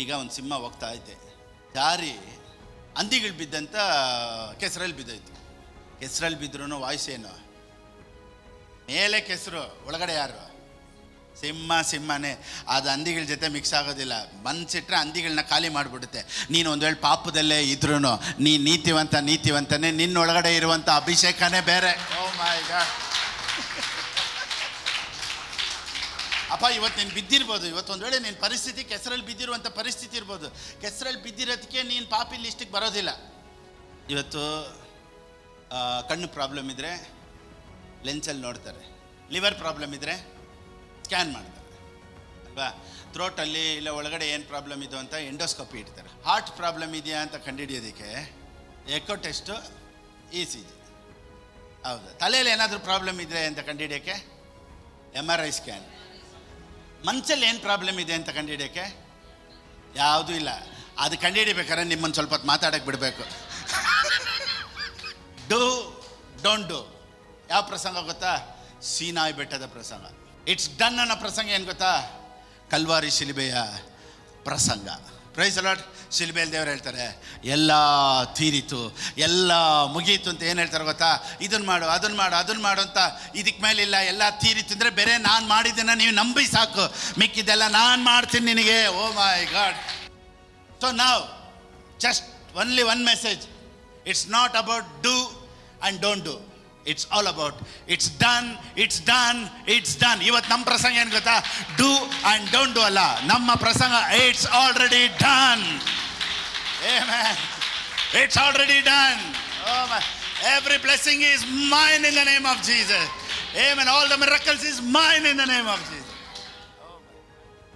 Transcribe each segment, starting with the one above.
ಈಗ ಒಂದು ಸಿಂಹ ಹೋಗ್ತಾ ಐತೆ, ಜಾರಿ ಹಂದಿಗಳು ಬಿದ್ದಂತ ಕೆಸರಲ್ಲಿ ಬಿದ್ದೈತಿ. ಕೆಸರಲ್ಲಿ ಬಿದ್ರೂ ವಾಯ್ಸ್ ಏನು? ಮೇಲೆ ಕೆಸರು, ಒಳಗಡೆ ಯಾರು? ಸಿಂಹನೇ. ಅದು ಹಂದಿಗಳ ಜೊತೆ ಮಿಕ್ಸ್ ಆಗೋದಿಲ್ಲ. ಮನ್ಸಿಟ್ರೆ ಹಂದಿಗಳನ್ನ ಖಾಲಿ ಮಾಡಿಬಿಡುತ್ತೆ. ನೀನು ಒಂದು ವೇಳೆ ಪಾಪದಲ್ಲೇ ಇದ್ರೂ ನೀ ನೀತಿವಂತನೇ. ನಿನ್ನೊಳಗಡೆ ಇರುವಂಥ ಅಭಿಷೇಕನೇ ಬೇರೆ. ಓ ಮೈ ಗಾಡ್. ಅಪ್ಪ, ಇವತ್ತು ನೀನು ಬಿದ್ದಿರ್ಬೋದು. ಇವತ್ತೊಂದು ವೇಳೆ ನಿನ್ನ ಪರಿಸ್ಥಿತಿ ಕೆಸರಲ್ಲಿ ಬಿದ್ದಿರುವಂಥ ಪರಿಸ್ಥಿತಿ ಇರ್ಬೋದು. ಕೆಸರಲ್ಲಿ ಬಿದ್ದಿರೋದಕ್ಕೆ ನೀನು ಪಾಪಿ ಲಿಸ್ಟಿಗೆ ಬರೋದಿಲ್ಲ. ಇವತ್ತು ಕಣ್ಣು ಪ್ರಾಬ್ಲಮ್ ಇದ್ದರೆ ಲೆನ್ಸಲ್ಲಿ ನೋಡ್ತಾರೆ, ಲಿವರ್ ಪ್ರಾಬ್ಲಮ್ ಇದ್ದರೆ ಸ್ಕ್ಯಾನ್ ಮಾಡ್ತಾರೆ ಅಲ್ವಾ? ಥ್ರೋಟಲ್ಲಿ ಇಲ್ಲ ಒಳಗಡೆ ಏನು ಪ್ರಾಬ್ಲಮ್ ಇದು ಅಂತ ಎಂಡೋಸ್ಕೋಪಿ ಇಡ್ತಾರೆ. ಹಾರ್ಟ್ ಪ್ರಾಬ್ಲಮ್ ಇದೆಯಾ ಅಂತ ಕಂಡುಹಿಡಿಯೋದಕ್ಕೆ ಎಕೋ ಟೆಸ್ಟು, ECG. ಹೌದು. ತಲೆಯಲ್ಲಿ ಏನಾದರೂ ಪ್ರಾಬ್ಲಮ್ ಇದೆ ಅಂತ ಕಂಡುಹಿಡಿಯೋಕ್ಕೆ MRI ಸ್ಕ್ಯಾನ್. ಮನಸ್ಸಲ್ಲಿ ಏನು ಪ್ರಾಬ್ಲಮ್ ಇದೆ ಅಂತ ಕಂಡುಹಿಡಿಯೋಕ್ಕೆ ಯಾವುದೂ ಇಲ್ಲ. ಅದು ಕಂಡುಹಿಡಿಬೇಕಾದ್ರೆ ನಿಮ್ಮನ್ನು ಸ್ವಲ್ಪ ಹೊತ್ತು ಮಾತಾಡೋಕ್ಕೆ ಬಿಡಬೇಕು. ಡೋಂಟ್ ಡೂ ಯಾವ ಪ್ರಸಂಗ ಗೊತ್ತಾ? ಸೀನಾಯಿ ಬೆಟ್ಟದ ಪ್ರಸಂಗ. ಇಟ್ಸ್ ಡನ್ ಅನ್ನೋ ಪ್ರಸಂಗ ಏನು ಗೊತ್ತಾ? ಕಲ್ವಾರಿ ಶಿಲುಬೆಯ ಪ್ರಸಂಗ. Price the lord. ಶಿಲುಬೆಯಲ್ಲಿ ದೇವರು ಹೇಳ್ತಾರೆ ಎಲ್ಲ ತೀರಿತು, ಎಲ್ಲ ಮುಗೀತು ಅಂತ ಏನು ಹೇಳ್ತಾರೆ ಗೊತ್ತಾ? ಇದನ್ನು ಮಾಡು ಅಂತ. ಇದಕ್ಕೆ ಮೇಲಿಲ್ಲ, ಎಲ್ಲ ತೀರಿತು ಅಂದರೆ ಬೇರೆ ನಾನು ಮಾಡಿದ್ದನ್ನು ನೀವು ನಂಬಿ ಸಾಕು, ಮಿಕ್ಕಿದ್ದೆಲ್ಲ ನಾನು ಮಾಡ್ತೀನಿ ನಿನಗೆ. ಓ ಮೈ ಗಾಡ್. ಸೊ ನಾವ್ just only one message. It's not about do and don't do. It's all about it's done. ಇವತ್ತು ನಮ್ಮ ಪ್ರಸಂಗ ಏನು ಗೊತ್ತಾ? ಡೂ ಆ್ಯಂಡ್ ಡೋಂಟ್ ಡೂ ಅಲ್ಲ. ನಮ್ಮ ಪ್ರಸಂಗ it's already done. It's already done. Every blessing is mine in the name of Jesus. Amen. All the miracles is mine in the name of Jesus.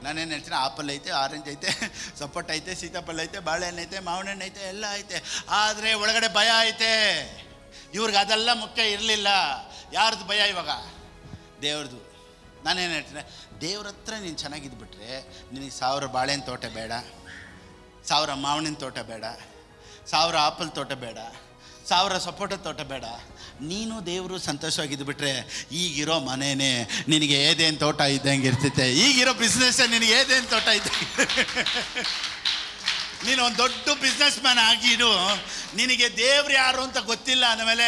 ನಾನೇನು ಹೇಳ್ತೀನಿ, ಆಪಲ್ ಐತೆ, orange ಐತೆ, ಸಪೋಟ ಐತೆ, ಸೀತಾಫಲ ಐತೆ, ಬಾಳೆಹಣ್ಣು ಐತೆ, ಮಾವಿನ ಹಣ್ಣು ಐತೆ, ಎಲ್ಲ ಐತೆ. ಆದರೆ ಒಳಗಡೆ ಭಯ ಐತೆ. ಇವ್ರಿಗೆ ಅದೆಲ್ಲ ಮುಖ್ಯ ಇರಲಿಲ್ಲ. ಯಾರ್ದು ಭಯ ಇವಾಗ? ದೇವ್ರದ್ದು. ನಾನೇನು ಹೇಳ್ತೀನಿ, ದೇವ್ರ ಹತ್ರ ನೀನು ಚೆನ್ನಾಗಿದ್ಬಿಟ್ರೆ ನಿನಗೆ 1000 ಬಾಳೆಹಣ್ಣು ತೋಟ ಬೇಡ, 1000 ಮಾವಿನ ತೋಟ ಬೇಡ, 1000 ಆಪಲ್ ತೋಟ ಬೇಡ, 1000 ಸಪೋಟದ ತೋಟ ಬೇಡ. ನೀನು ದೇವರು ಸಂತೋಷವಾಗಿದ್ದುಬಿಟ್ರೆ ಈಗಿರೋ ಮನೇನೆ ನಿನಗೆ ಏದೇನು ತೋಟ ಇದ್ದಂಗೆ ಇರ್ತೈತೆ. ಈಗಿರೋ ಬಿಸ್ನೆಸ್ಸೇ ನಿನಗೆ ಏದೇನು ತೋಟ ಇದ್ದಂಗೆ. ನೀನು ಒಂದು ದೊಡ್ಡ ಬಿಸ್ನೆಸ್ ಮ್ಯಾನ್ ಆಗಿರು, ನಿನಗೆ ದೇವ್ರು ಯಾರು ಅಂತ ಗೊತ್ತಿಲ್ಲ ಅಂದಮೇಲೆ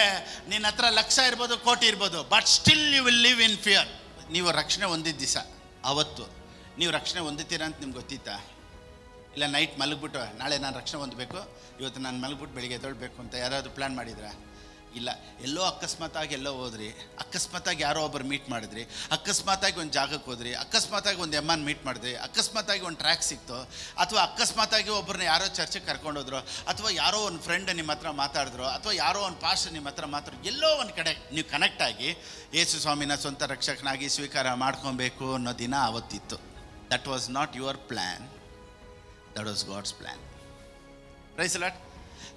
ನಿನ್ನ ಹತ್ರ ಲಕ್ಷ ಇರ್ಬೋದು, ಕೋಟಿ ಇರ್ಬೋದು, but still you will live in fear. ನೀವು ರಕ್ಷಣೆ ಹೊಂದಿದ್ದ ದಿವಸ ಅವತ್ತು ನೀವು ರಕ್ಷಣೆ ಹೊಂದುತ್ತೀರಾ ಅಂತ ನಿಮ್ಗೆ ಗೊತ್ತಿತ್ತಾ? ಇಲ್ಲ ನೈಟ್ ಮಲಗಿಬಿಟ್ಟು ನಾಳೆ ನಾನು ರಕ್ಷಣೆ ಹೊಂದಬೇಕು, ಇವತ್ತು ನಾನು ಮಲಗಿಬಿಟ್ಟು ಬೆಳಿಗ್ಗೆ ಎದ್ದೇಳಬೇಕು ಅಂತ ಯಾರಾದರೂ ಪ್ಲ್ಯಾನ್ ಮಾಡಿದ್ರಾ? ಇಲ್ಲ. ಎಲ್ಲೋ ಅಕಸ್ಮಾತಾಗಿ ಎಲ್ಲೋ ಹೋದ್ರಿ, ಅಕಸ್ಮಾತಾಗಿ ಯಾರೋ ಒಬ್ಬರು ಮೀಟ್ ಮಾಡಿದ್ರಿ, ಅಕಸ್ಮಾತಾಗಿ ಒಂದು ಜಾಗಕ್ಕೆ ಹೋದ್ರಿ, ಅಕಸ್ಮಾತಾಗಿ ಒಂದು ಎಮ್ಮನ್ ಮೀಟ್ ಮಾಡಿದ್ರಿ, ಅಕಸ್ಮಾತಾಗಿ ಒಂದು ಟ್ರ್ಯಾಕ್ ಸಿಕ್ತು, ಅಥವಾ ಅಕಸ್ಮಾತಾಗಿ ಒಬ್ಬರನ್ನ ಯಾರೋ ಚರ್ಚೆಗೆ ಕರ್ಕೊಂಡೋದ್ರು, ಅಥವಾ ಯಾರೋ ಒಂದು ಫ್ರೆಂಡ್ ನಿಮ್ಮ ಹತ್ರ ಮಾತಾಡಿದ್ರು, ಅಥವಾ ಯಾರೋ ಒಂದು ಪಾಸ್ಟರ್ ನಿಮ್ಮ ಹತ್ರ ಮಾತಾಡಿದ್ರು. ಎಲ್ಲೋ ಒಂದು ಕಡೆ ನೀವು ಕನೆಕ್ಟ್ ಆಗಿ ಯೇಸು ಸ್ವಾಮಿನ ಸ್ವಂತ ರಕ್ಷಕನಾಗಿ ಸ್ವೀಕಾರ ಮಾಡ್ಕೊಬೇಕು ಅನ್ನೋ ದಿನ ಆವತ್ತಿತ್ತು. That was not your plan, that was God's plan. Praise the Lord.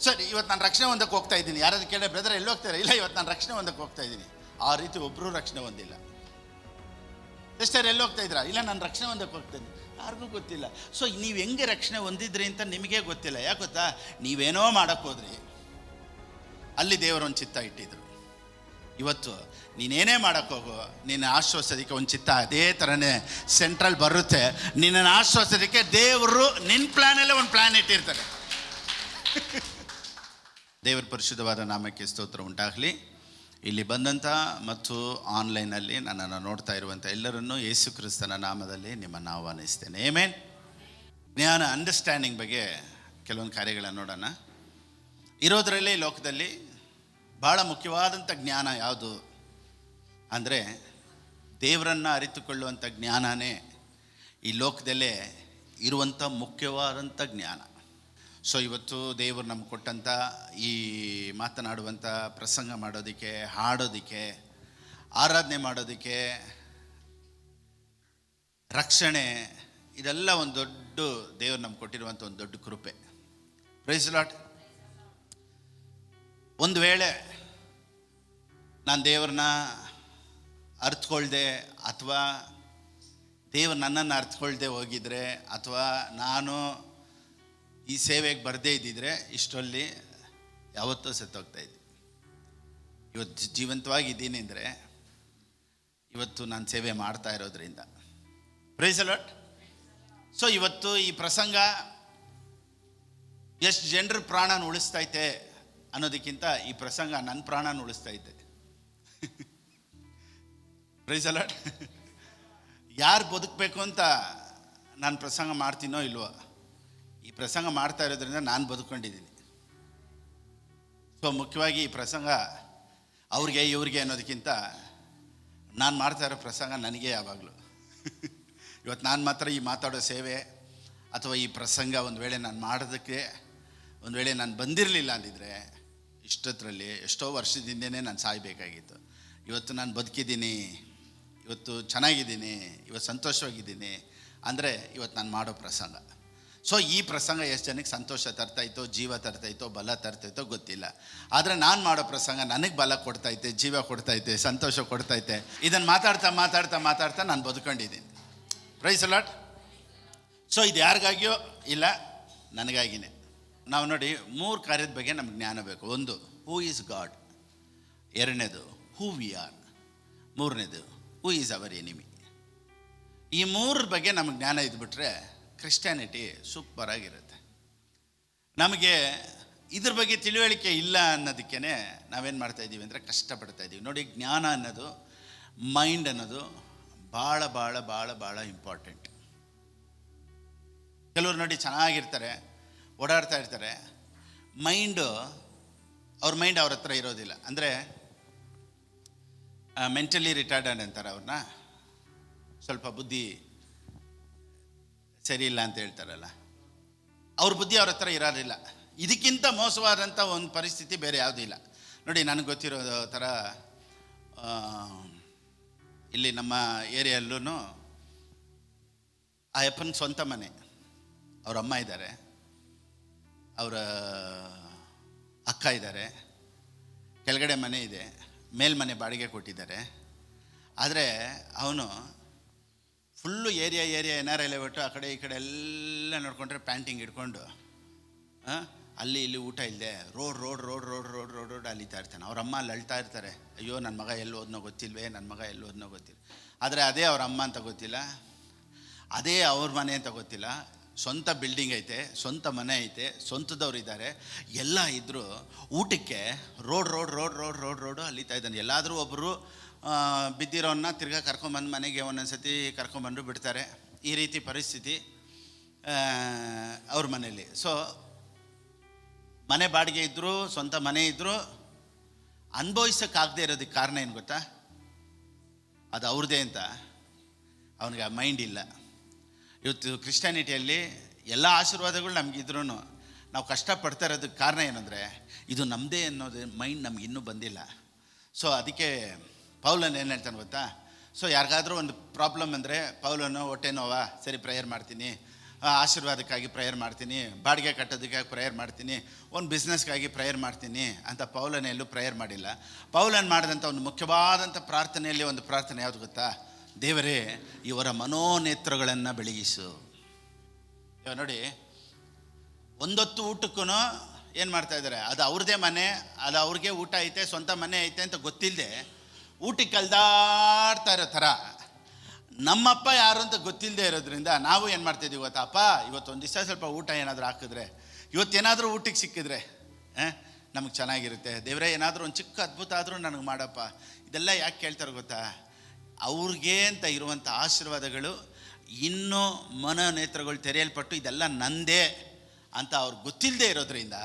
ಸರಿ, ಇವತ್ತು ನಾನು ರಕ್ಷಣೆ ಹೊಂದಕ್ಕೆ ಹೋಗ್ತಾ ಇದ್ದೀನಿ. ಯಾರಾದ್ರು ಕೇಳಿ, ಬ್ರದರ್ ಎಲ್ಲಿ ಹೋಗ್ತಾರೆ? ಇಲ್ಲ, ಇವತ್ತು ನಾನು ರಕ್ಷಣೆ ಹೊಂದಕ್ಕೆ ಹೋಗ್ತಾ ಇದ್ದೀನಿ. ಆ ರೀತಿ ಒಬ್ಬರು ರಕ್ಷಣೆ ಹೊಂದಿಲ್ಲ. ಸಿಸ್ಟರ್ ಎಲ್ಲಿ ಹೋಗ್ತಾ ಇದ್ದೀರಾ? ಇಲ್ಲ, ನಾನು ರಕ್ಷಣೆ ಹೊಂದಕ್ಕೆ ಹೋಗ್ತಾ ಇದ್ದೀನಿ. ಯಾರಿಗೂ ಗೊತ್ತಿಲ್ಲ. ಸೊ ನೀವು ಹೆಂಗೆ ರಕ್ಷಣೆ ಹೊಂದಿದ್ರಿ ಅಂತ ನಿಮಗೇ ಗೊತ್ತಿಲ್ಲ. ಯಾಕೆ ಗೊತ್ತಾ? ನೀವೇನೋ ಮಾಡೋಕ್ಕೆ ಹೋದ್ರಿ, ಅಲ್ಲಿ ದೇವರೊಂದು ಚಿತ್ತ ಇಟ್ಟಿದ್ರು. ಇವತ್ತು ನೀನೇನೇ ಮಾಡೋಕ್ಕೆ ಹೋಗು, ನಿನ್ನ ಆಶ್ವಾಸೋದಕ್ಕೆ ಒಂದು ಚಿತ್ತ ಅದೇ ಥರನೇ ಸೆಂಟ್ರಲ್ ಬರುತ್ತೆ. ನಿನ್ನನ್ನು ಆಶ್ವಾಸೋದಕ್ಕೆ ದೇವರು ನಿನ್ನ ಪ್ಲ್ಯಾನಲ್ಲೇ ಒಂದು ಪ್ಲ್ಯಾನ್ ಇಟ್ಟಿರ್ತಾರೆ. ದೇವರ ಪರಿಶುದ್ಧವಾದ ನಾಮಕ್ಕೆ ಸ್ತೋತ್ರ ಉಂಟಾಗಲಿ. ಇಲ್ಲಿ ಬಂದಂಥ ಮತ್ತು ಆನ್ಲೈನಲ್ಲಿ ನನ್ನನ್ನು ನೋಡ್ತಾ ಇರುವಂಥ ಎಲ್ಲರನ್ನೂ ಯೇಸು ಕ್ರಿಸ್ತನ ನಾಮದಲ್ಲಿ ನಿಮ್ಮನ್ನು ಆಹ್ವಾನಿಸ್ತೇನೆ. ಆಮೆನ್. ಜ್ಞಾನ, ಅಂಡರ್ಸ್ಟ್ಯಾಂಡಿಂಗ್ ಬಗ್ಗೆ ಕೆಲವೊಂದು ಕಾರ್ಯಗಳನ್ನು ನೋಡೋಣ. ಇರೋದರಲ್ಲೇ ಈ ಲೋಕದಲ್ಲಿ ಭಾಳ ಮುಖ್ಯವಾದಂಥ ಜ್ಞಾನ ಯಾವುದು ಅಂದರೆ ದೇವರನ್ನು ಅರಿತುಕೊಳ್ಳುವಂಥ ಜ್ಞಾನನೇ ಈ ಲೋಕದಲ್ಲೇ ಇರುವಂಥ ಮುಖ್ಯವಾದಂಥ ಜ್ಞಾನ. ಸೊ ಇವತ್ತು ದೇವರು ನಮ್ಗೆ ಕೊಟ್ಟಂಥ ಈ ಮಾತನಾಡುವಂಥ, ಪ್ರಸಂಗ ಮಾಡೋದಕ್ಕೆ, ಹಾಡೋದಕ್ಕೆ, ಆರಾಧನೆ ಮಾಡೋದಕ್ಕೆ, ರಕ್ಷಣೆ, ಇದೆಲ್ಲ ಒಂದು ದೊಡ್ಡ ದೇವರು ನಮ್ಗೆ ಕೊಟ್ಟಿರುವಂಥ ಒಂದು ದೊಡ್ಡ ಕೃಪೆ. Praise the lord. ಒಂದು ವೇಳೆ ನಾನು ದೇವ್ರನ್ನ ಅರ್ಥಕೊಳ್ದೆ, ಅಥವಾ ದೇವ್ರು ನನ್ನನ್ನು ಅರ್ಥಕೊಳ್ದೆ ಹೋಗಿದ್ರೆ, ಅಥವಾ ನಾನು ಈ ಸೇವೆಗೆ ಬರದೇ ಇದ್ದಿದ್ರೆ ಇಷ್ಟರಲ್ಲಿ ಯಾವತ್ತೂ ಸತ್ತೋಗ್ತಾಯಿದ್ದೆ. ಇವತ್ತು ಜೀವಂತವಾಗಿದ್ದೀನಿ ಅಂದರೆ ಇವತ್ತು ನಾನು ಸೇವೆ ಮಾಡ್ತಾ ಇರೋದ್ರಿಂದ. Price the lord. ಸೊ ಇವತ್ತು ಈ ಪ್ರಸಂಗ ಎಷ್ಟು ಜನರ ಪ್ರಾಣನ ಉಳಿಸ್ತೈತೆ ಅನ್ನೋದಕ್ಕಿಂತ ಈ ಪ್ರಸಂಗ ನನ್ನ ಪ್ರಾಣನ ಉಳಿಸ್ತೈತೆ. Praise the Lord. ಯಾರು ಬದುಕಬೇಕು ಅಂತ ನಾನು ಪ್ರಸಂಗ ಮಾಡ್ತೀನೋ ಇಲ್ವೋ, ಈ ಪ್ರಸಂಗ ಮಾಡ್ತಾ ಇರೋದ್ರಿಂದ ನಾನು ಬದುಕೊಂಡಿದ್ದೀನಿ. ಸೊ ಮುಖ್ಯವಾಗಿ ಈ ಪ್ರಸಂಗ ಅವ್ರಿಗೆ ಇವ್ರಿಗೆ ಅನ್ನೋದಕ್ಕಿಂತ ನಾನು ಮಾಡ್ತಾ ಇರೋ ಪ್ರಸಂಗ ನನಗೆ ಯಾವಾಗಲೂ. ಇವತ್ತು ನಾನು ಮಾತ್ರ ಈ ಮಾತಾಡೋ ಸೇವೆ ಅಥವಾ ಈ ಪ್ರಸಂಗ ಒಂದು ವೇಳೆ ನಾನು ಮಾಡೋದಕ್ಕೆ ಒಂದು ವೇಳೆ ನಾನು ಬಂದಿರಲಿಲ್ಲ ಅಂದಿದ್ರೆ ಇಷ್ಟೊತ್ತರಲ್ಲಿ ಎಷ್ಟೋ ವರ್ಷದಿಂದನೇ ನಾನು ಸಾಯಬೇಕಾಗಿತ್ತು. ಇವತ್ತು ನಾನು ಬದುಕಿದ್ದೀನಿ, ಇವತ್ತು ಚೆನ್ನಾಗಿದ್ದೀನಿ, ಇವತ್ತು ಸಂತೋಷವಾಗಿದ್ದೀನಿ ಅಂದರೆ ಇವತ್ತು ನಾನು ಮಾಡೋ ಪ್ರಸಂಗ. ಸೊ ಈ ಪ್ರಸಂಗ ಎಷ್ಟು ಜನಕ್ಕೆ ಸಂತೋಷ ತರ್ತಾಯಿತ್ತೋ, ಜೀವ ತರ್ತಾಯಿತ್ತೋ, ಬಲ ತರ್ತಾಯಿತ್ತೋ ಗೊತ್ತಿಲ್ಲ. ಆದರೆ ನಾನು ಮಾಡೋ ಪ್ರಸಂಗ ನನಗೆ ಬಲ ಕೊಡ್ತೈತೆ, ಜೀವ ಕೊಡ್ತೈತೆ, ಸಂತೋಷ ಕೊಡ್ತೈತೆ. ಇದನ್ನು ಮಾತಾಡ್ತಾ ಮಾತಾಡ್ತಾ ಮಾತಾಡ್ತಾ ನಾನು ಬದುಕೊಂಡಿದ್ದೀನಿ. Praise the lord. ಸೊ ಇದು ಯಾರಿಗಾಗಿಯೋ ಇಲ್ಲ, ನನಗಾಗಿನೇ. ನಾವು ನೋಡಿ 3 ಕಾರ್ಯದ ಬಗ್ಗೆ ನಮ್ಗೆ ಜ್ಞಾನ ಬೇಕು. ಒಂದು, ಹೂ ಈಸ್ ಗಾಡ್. ಎರಡನೇದು, ಹೂ ವಿ ಆರ್. ಮೂರನೇದು, ಹೂ ಈಸ್ ಅವರ್ ಎನಿಮಿ. ಈ 3 ಬಗ್ಗೆ ನಮಗೆ ಜ್ಞಾನ ಇದ್ಬಿಟ್ರೆ ಕ್ರಿಶ್ಚಿಯಾನಿಟಿ ಸೂಪರಾಗಿರುತ್ತೆ. ನಮಗೆ ಇದ್ರ ಬಗ್ಗೆ ತಿಳುವಳಿಕೆ ಇಲ್ಲ ಅನ್ನೋದಕ್ಕೇ ನಾವೇನು ಮಾಡ್ತಾಯಿದ್ದೀವಿ ಅಂದರೆ ಕಷ್ಟಪಡ್ತಾ ಇದ್ದೀವಿ. ನೋಡಿ, ಜ್ಞಾನ ಅನ್ನೋದು, ಮೈಂಡ್ ಅನ್ನೋದು ಭಾಳ ಭಾಳ ಭಾಳ ಭಾಳ ಇಂಪಾರ್ಟೆಂಟ್. ಕೆಲವ್ರು ನೋಡಿ ಚೆನ್ನಾಗಿರ್ತಾರೆ, ಓಡಾಡ್ತಾ ಇರ್ತಾರೆ, ಅವ್ರ ಮೈಂಡ್ ಅವ್ರ ಹತ್ರ ಇರೋದಿಲ್ಲ. ಅಂದರೆ ಮೆಂಟಲಿ ರಿಟಾರ್ಡೆಡ್ ಅಂತಾರೆ ಅವ್ರನ್ನ, ಸ್ವಲ್ಪ ಬುದ್ಧಿ ಸರಿ ಇಲ್ಲ ಅಂತ ಹೇಳ್ತಾರಲ್ಲ, ಅವ್ರ ಬುದ್ಧಿ ಅವ್ರ ಹತ್ರ ಇರೋದಿಲ್ಲ. ಇದಕ್ಕಿಂತ ಮೋಸವಾದಂಥ ಒಂದು ಪರಿಸ್ಥಿತಿ ಬೇರೆ ಯಾವುದೂ ಇಲ್ಲ. ನೋಡಿ, ನನಗೆ ಗೊತ್ತಿರೋ ಥರ ಇಲ್ಲಿ ನಮ್ಮ ಏರಿಯಲ್ಲೂ ಆ ಅಪ್ಪನ ಸ್ವಂತ ಮನೆ, ಅವ್ರ ಅಮ್ಮ ಇದ್ದಾರೆ, ಅವರ ಅಕ್ಕ ಇದ್ದಾರೆ, ಕೆಳಗಡೆ ಮನೆ ಇದೆ, ಮೇಲ್ಮನೆ ಬಾಡಿಗೆ ಕೊಟ್ಟಿದ್ದಾರೆ. ಆದರೆ ಅವನು ಫುಲ್ಲು ಏರಿಯಾ NRI ಬಿಟ್ಟು ಆ ಕಡೆ ಈ ಕಡೆ ಎಲ್ಲ ನೋಡ್ಕೊಂಡ್ರೆ ಪ್ಯಾಂಟಿಂಗ್ ಹಿಡ್ಕೊಂಡು ಅಲ್ಲಿ ಇಲ್ಲಿ ಊಟ ಇಲ್ಲದೆ ರೋಡ್ ಅಲಿತಾ ಇರ್ತಾನೆ. ಅವ್ರ ಅಮ್ಮ ಅಲ್ಲಿ ಅಳ್ತಾ ಇರ್ತಾರೆ, ಅಯ್ಯೋ ನನ್ನ ಮಗ ಎಲ್ಲಿ ಹೋದ್ನೋ ಗೊತ್ತಿಲ್ವೇ, ನನ್ನ ಮಗ ಎಲ್ಲಿ ಹೋದ್ನೋ ಗೊತ್ತಿಲ್ಲ. ಆದರೆ ಅದೇ ಅವ್ರ ಅಮ್ಮ ಅಂತ ಗೊತ್ತಿಲ್ಲ, ಅದೇ ಅವ್ರ ಮನೆ ಅಂತ ಗೊತ್ತಿಲ್ಲ. ಸ್ವಂತ ಬಿಲ್ಡಿಂಗ್ ಐತೆ, ಸ್ವಂತ ಮನೆ ಐತೆ, ಸ್ವಂತದವ್ರು ಇದ್ದಾರೆ, ಎಲ್ಲ ಇದ್ದರೂ ಊಟಕ್ಕೆ ರೋಡು ಅಲ್ಲಿತಾ ಇದ್ದಾನೆ. ಎಲ್ಲಾದರೂ ಒಬ್ಬರು ಬಿದ್ದಿರೋನ್ನ ತಿರ್ಗಾ ಕರ್ಕೊಂಬಂದು ಮನೆಗೆ ಒಂದೊಂದ್ಸತಿ ಕರ್ಕೊಂಬಂದು ಬಿಡ್ತಾರೆ. ಈ ರೀತಿ ಪರಿಸ್ಥಿತಿ ಅವ್ರ ಮನೇಲಿ. ಸೊ ಮನೆ ಬಾಡಿಗೆ ಇದ್ದರೂ, ಸ್ವಂತ ಮನೆ ಇದ್ದರೂ ಅನುಭವಿಸೋಕ್ಕಾಗದೇ ಇರೋದಕ್ಕೆ ಕಾರಣ ಏನು ಗೊತ್ತಾ? ಅದು ಅವ್ರದ್ದೇ ಅಂತ ಅವನಿಗೆ ಆ ಮೈಂಡ್ ಇಲ್ಲ. ಇವತ್ತು ಕ್ರಿಶ್ಚಿಯಾನಿಟಿಯಲ್ಲಿ ಎಲ್ಲ ಆಶೀರ್ವಾದಗಳು ನಮಗಿದ್ರೂ ನಾವು ಕಷ್ಟಪಡ್ತಾ ಇರೋದಕ್ಕೆ ಕಾರಣ ಏನಂದರೆ ಇದು ನಮ್ಮದೇ ಅನ್ನೋದು ಮೈಂಡ್ ನಮ್ಗೆ ಇನ್ನೂ ಬಂದಿಲ್ಲ. ಸೊ ಅದಕ್ಕೆ ಪೌಲನ್ ಏನು ಹೇಳ್ತಾನೆ ಗೊತ್ತಾ? ಸೊ ಯಾರಿಗಾದ್ರೂ ಒಂದು ಪ್ರಾಬ್ಲಮ್ ಅಂದರೆ ಪೌಲನು ಹೊಟ್ಟೆ ನೋವಾ, ಸರಿ ಪ್ರೇಯರ್ ಮಾಡ್ತೀನಿ, ಆಶೀರ್ವಾದಕ್ಕಾಗಿ ಪ್ರೇಯರ್ ಮಾಡ್ತೀನಿ, ಬಾಡಿಗೆ ಕಟ್ಟೋದಕ್ಕಾಗಿ ಪ್ರೇಯರ್ ಮಾಡ್ತೀನಿ, ಒಂದು ಬಿಸ್ನೆಸ್ಗಾಗಿ ಪ್ರೇಯರ್ ಮಾಡ್ತೀನಿ ಅಂತ ಪೌಲನ್ ಎಲ್ಲೂ ಪ್ರೇಯರ್ ಮಾಡಿಲ್ಲ. ಪೌಲನ್ ಮಾಡಿದಂಥ ಒಂದು ಮುಖ್ಯವಾದಂಥ ಪ್ರಾರ್ಥನೆಯಲ್ಲಿ ಒಂದು ಪ್ರಾರ್ಥನೆ ಯಾವುದು ಗೊತ್ತಾ? ದೇವರೇ, ಇವರ ಮನೋನೇತ್ರಗಳನ್ನು ಬೆಳಗಿಸು. ಇವಾಗ ನೋಡಿ, ಒಂದೊತ್ತು ಊಟಕ್ಕೂ ಏನು ಮಾಡ್ತಾ ಇದ್ದಾರೆ, ಅದು ಅವ್ರದ್ದೇ ಮನೆ, ಅದು ಅವ್ರಿಗೆ ಊಟ ಐತೆ, ಸ್ವಂತ ಮನೆ ಐತೆ ಅಂತ ಗೊತ್ತಿಲ್ಲದೆ ಊಟಕ್ಕೆ ಕಲ್ದಾಡ್ತಾ ಇರೋ ಥರ ನಮ್ಮಪ್ಪ ಯಾರು ಅಂತ ಗೊತ್ತಿಲ್ಲದೆ ಇರೋದ್ರಿಂದ ನಾವು ಏನು ಮಾಡ್ತಾಯಿದ್ದೀವಿ ಗೊತ್ತಾ? ಅಪ್ಪ ಇವತ್ತೊಂದು ದಿವಸ ಸ್ವಲ್ಪ ಊಟ ಏನಾದರೂ ಹಾಕಿದ್ರೆ, ಇವತ್ತೇನಾದರೂ ಊಟಕ್ಕೆ ಸಿಕ್ಕಿದ್ರೆ ನಮಗೆ ಚೆನ್ನಾಗಿರುತ್ತೆ. ದೇವರೇ, ಏನಾದರೂ ಒಂದು ಚಿಕ್ಕ ಅದ್ಭುತ ಆದರೂ ನನಗೆ ಮಾಡಪ್ಪ. ಇದೆಲ್ಲ ಯಾಕೆ ಕೇಳ್ತಾರೆ ಗೊತ್ತಾ? ಅವ್ರಿಗೆ ಅಂತ ಇರುವಂಥ ಆಶೀರ್ವಾದಗಳು ಇನ್ನೂ ಮನೋನೇತ್ರಗಳು ತೆರೆಯಲ್ಪಟ್ಟು ಇದೆಲ್ಲ ನಂದೇ ಅಂತ ಅವ್ರಿಗೆ ಗೊತ್ತಿಲ್ಲದೆ ಇರೋದ್ರಿಂದ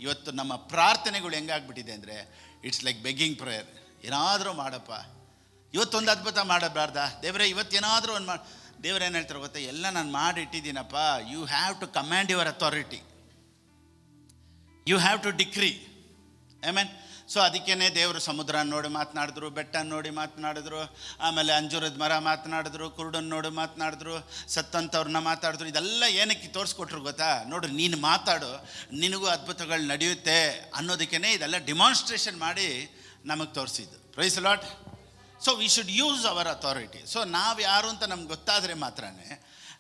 ಇವತ್ತು ನಮ್ಮ ಪ್ರಾರ್ಥನೆಗಳು ಹೆಂಗಾಗ್ಬಿಟ್ಟಿದೆ ಅಂದರೆ ಇಟ್ಸ್ ಲೈಕ್ ಬೆಗ್ಗಿಂಗ್ ಪ್ರೇಯರ್. ಏನಾದರೂ ಮಾಡಪ್ಪ, ಇವತ್ತೊಂದು ಅದ್ಭುತ ಮಾಡಬಾರ್ದಾ ದೇವರೇ, ಇವತ್ತೇನಾದರೂ ಒಂದು ಮಾಡಿ. ದೇವ್ರು ಏನು ಹೇಳ್ತಾರೆ ಗೊತ್ತಾ? ಎಲ್ಲ ನಾನು ಮಾಡಿಟ್ಟಿದ್ದೀನಪ್ಪ. You have to command your authority, you have to decree. Amen. So ಅದಕ್ಕೇ ದೇವರು ಸಮುದ್ರ ನೋಡಿ ಮಾತನಾಡಿದ್ರು, ಬೆಟ್ಟ ನೋಡಿ ಮಾತನಾಡಿದ್ರು, ಆಮೇಲೆ ಅಂಜೂರದ ಮರ ಮಾತನಾಡಿದ್ರು, ಕುರುಡನ್ನು ನೋಡಿ ಮಾತನಾಡಿದ್ರು, ಸತ್ತಂಥವ್ರನ್ನ ಮಾತಾಡಿದ್ರು. ಇದೆಲ್ಲ ಏನಕ್ಕೆ ತೋರಿಸ್ಕೊಟ್ರು ಗೊತ್ತಾ? ನೋಡು, ನೀನು ಮಾತಾಡು, ನಿನಗೂ ಅದ್ಭುತಗಳು ನಡೆಯುತ್ತೆ ಅನ್ನೋದಕ್ಕೇ ಇದೆಲ್ಲ ಡಿಮಾನ್ಸ್ಟ್ರೇಷನ್ ಮಾಡಿ ನಮಗೆ ತೋರಿಸಿದ್ದು. Praise the lord. So we should use our authority. So ನಾವು ಯಾರು ಅಂತ ನಮ್ಗೆ ಗೊತ್ತಾದರೆ ಮಾತ್ರನೇ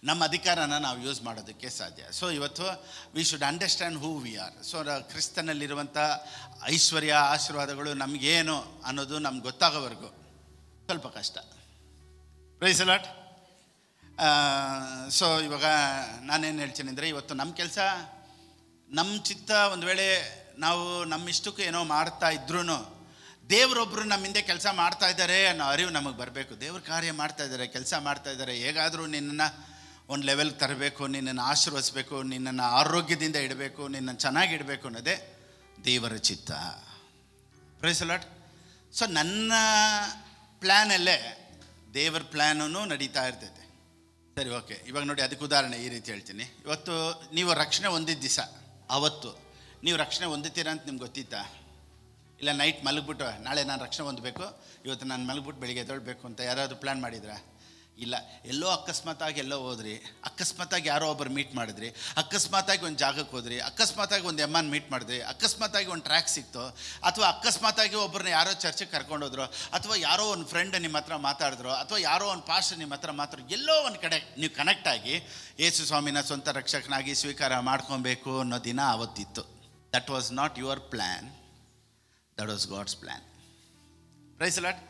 ನಮ್ಮ ಅಧಿಕಾರನ ನಾವು ಯೂಸ್ ಮಾಡೋದಕ್ಕೆ ಸಾಧ್ಯ. ಸೊ ಇವತ್ತು we should understand who we are. So ಕ್ರಿಸ್ತನಲ್ಲಿರುವಂಥ ಐಶ್ವರ್ಯ ಆಶೀರ್ವಾದಗಳು ನಮಗೇನು ಅನ್ನೋದು ನಮ್ಗೆ ಗೊತ್ತಾಗೋವರೆಗೂ ಸ್ವಲ್ಪ ಕಷ್ಟ. Price the lord. ಸೊ ಇವಾಗ ನಾನೇನು ಹೇಳ್ತೀನಿ ಅಂದರೆ, ಇವತ್ತು ನಮ್ಮ ಕೆಲಸ, ನಮ್ಮ ಚಿತ್ತ ಒಂದು ವೇಳೆ ನಾವು ನಮ್ಮ ಇಷ್ಟಕ್ಕೂ ಏನೋ ಮಾಡ್ತಾ ಇದ್ರೂ ದೇವರೊಬ್ಬರು ನಮ್ಮ ಹಿಂದೆ ಕೆಲಸ ಮಾಡ್ತಾ ಇದ್ದಾರೆ ಅನ್ನೋ ಅರಿವು ನಮಗೆ ಬರಬೇಕು. ದೇವ್ರ ಕಾರ್ಯ ಮಾಡ್ತಾ ಇದ್ದಾರೆ, ಕೆಲಸ ಮಾಡ್ತಾ ಇದ್ದಾರೆ, ಹೇಗಾದರೂ ನಿನ್ನನ್ನು ಒಂದು ಲೆವೆಲ್ಗೆ ತರಬೇಕು, ನಿನ್ನನ್ನು ಆಶೀರ್ವದಿಸಬೇಕು, ನಿನ್ನನ್ನು ಆರೋಗ್ಯದಿಂದ ಇಡಬೇಕು, ನಿನ್ನನ್ನು ಚೆನ್ನಾಗಿ ಇಡಬೇಕು ಅನ್ನೋದೇ ದೇವರ ಚಿತ್ತ. Price the lord. ಸೊ ನನ್ನ ಪ್ಲ್ಯಾನಲ್ಲೇ ದೇವರ ಪ್ಲ್ಯಾನೂ ನಡೀತಾ ಇರ್ತೈತೆ. ಸರಿ, ಓಕೆ. ಇವಾಗ ನೋಡಿ, ಅದಕ್ಕೆ ಉದಾಹರಣೆ ಈ ರೀತಿ ಹೇಳ್ತೀನಿ. ಇವತ್ತು ನೀವು ರಕ್ಷಣೆ ಹೊಂದಿದ್ದ ದಿವಸ, ಅವತ್ತು ನೀವು ರಕ್ಷಣೆ ಹೊಂದುತ್ತೀರಾ ಅಂತ ನಿಮ್ಗೆ ಗೊತ್ತಿತ್ತಾ? ಇಲ್ಲ ನೈಟ್ ಮಲಗಿಬಿಟ್ಟು ನಾಳೆ ನಾನು ರಕ್ಷಣೆ ಹೊಂದಬೇಕು, ಇವತ್ತು ನಾನು ಮಲಗಿಬಿಟ್ಟು ಬೆಳಿಗ್ಗೆ ಎದ್ದೇಳಬೇಕು ಅಂತ ಯಾರಾದರೂ ಪ್ಲ್ಯಾನ್ ಮಾಡಿದ್ರಾ? ಇಲ್ಲ. ಎಲ್ಲೋ ಅಕಸ್ಮಾತಾಗಿ ಎಲ್ಲೋ ಹೋದ್ರಿ, ಅಕಸ್ಮಾತಾಗಿ ಯಾರೋ ಒಬ್ಬರು ಮೀಟ್ ಮಾಡಿದ್ರಿ, ಅಕಸ್ಮಾತಾಗಿ ಒಂದು ಜಾಗಕ್ಕೆ ಹೋದ್ರಿ, ಅಕಸ್ಮಾತಾಗಿ ಒಂದು ಎಮ್ಮನ್ ಮೀಟ್ ಮಾಡಿದ್ರಿ, ಅಕಸ್ಮಾತಾಗಿ ಒಂದು ಟ್ರ್ಯಾಕ್ ಸಿಕ್ತು, ಅಥವಾ ಅಕಸ್ಮಾತಾಗಿ ಒಬ್ಬರನ್ನ ಯಾರೋ ಚರ್ಚೆಗೆ ಕರ್ಕೊಂಡೋದ್ರು, ಅಥವಾ ಯಾರೋ ಒಂದು ಫ್ರೆಂಡ್ ನಿಮ್ಮ ಹತ್ರ ಮಾತಾಡಿದ್ರು, ಅಥವಾ ಯಾರೋ ಒಂದು ಪಾಸ್ಟರ್ ನಿಮ್ಮ ಹತ್ರ ಮಾತಾಡಿದ್ರು, ಎಲ್ಲೋ ಒಂದು ಕಡೆ ನೀವು ಕನೆಕ್ಟ್ ಆಗಿ ಯೇಸು ಸ್ವಾಮಿನ ಸ್ವಂತ ರಕ್ಷಕನಾಗಿ ಸ್ವೀಕಾರ ಮಾಡ್ಕೊಬೇಕು ಅನ್ನೋ ದಿನ ಆವತ್ತಿತ್ತು. That was not your plan, that was God's plan. Praise the Lord.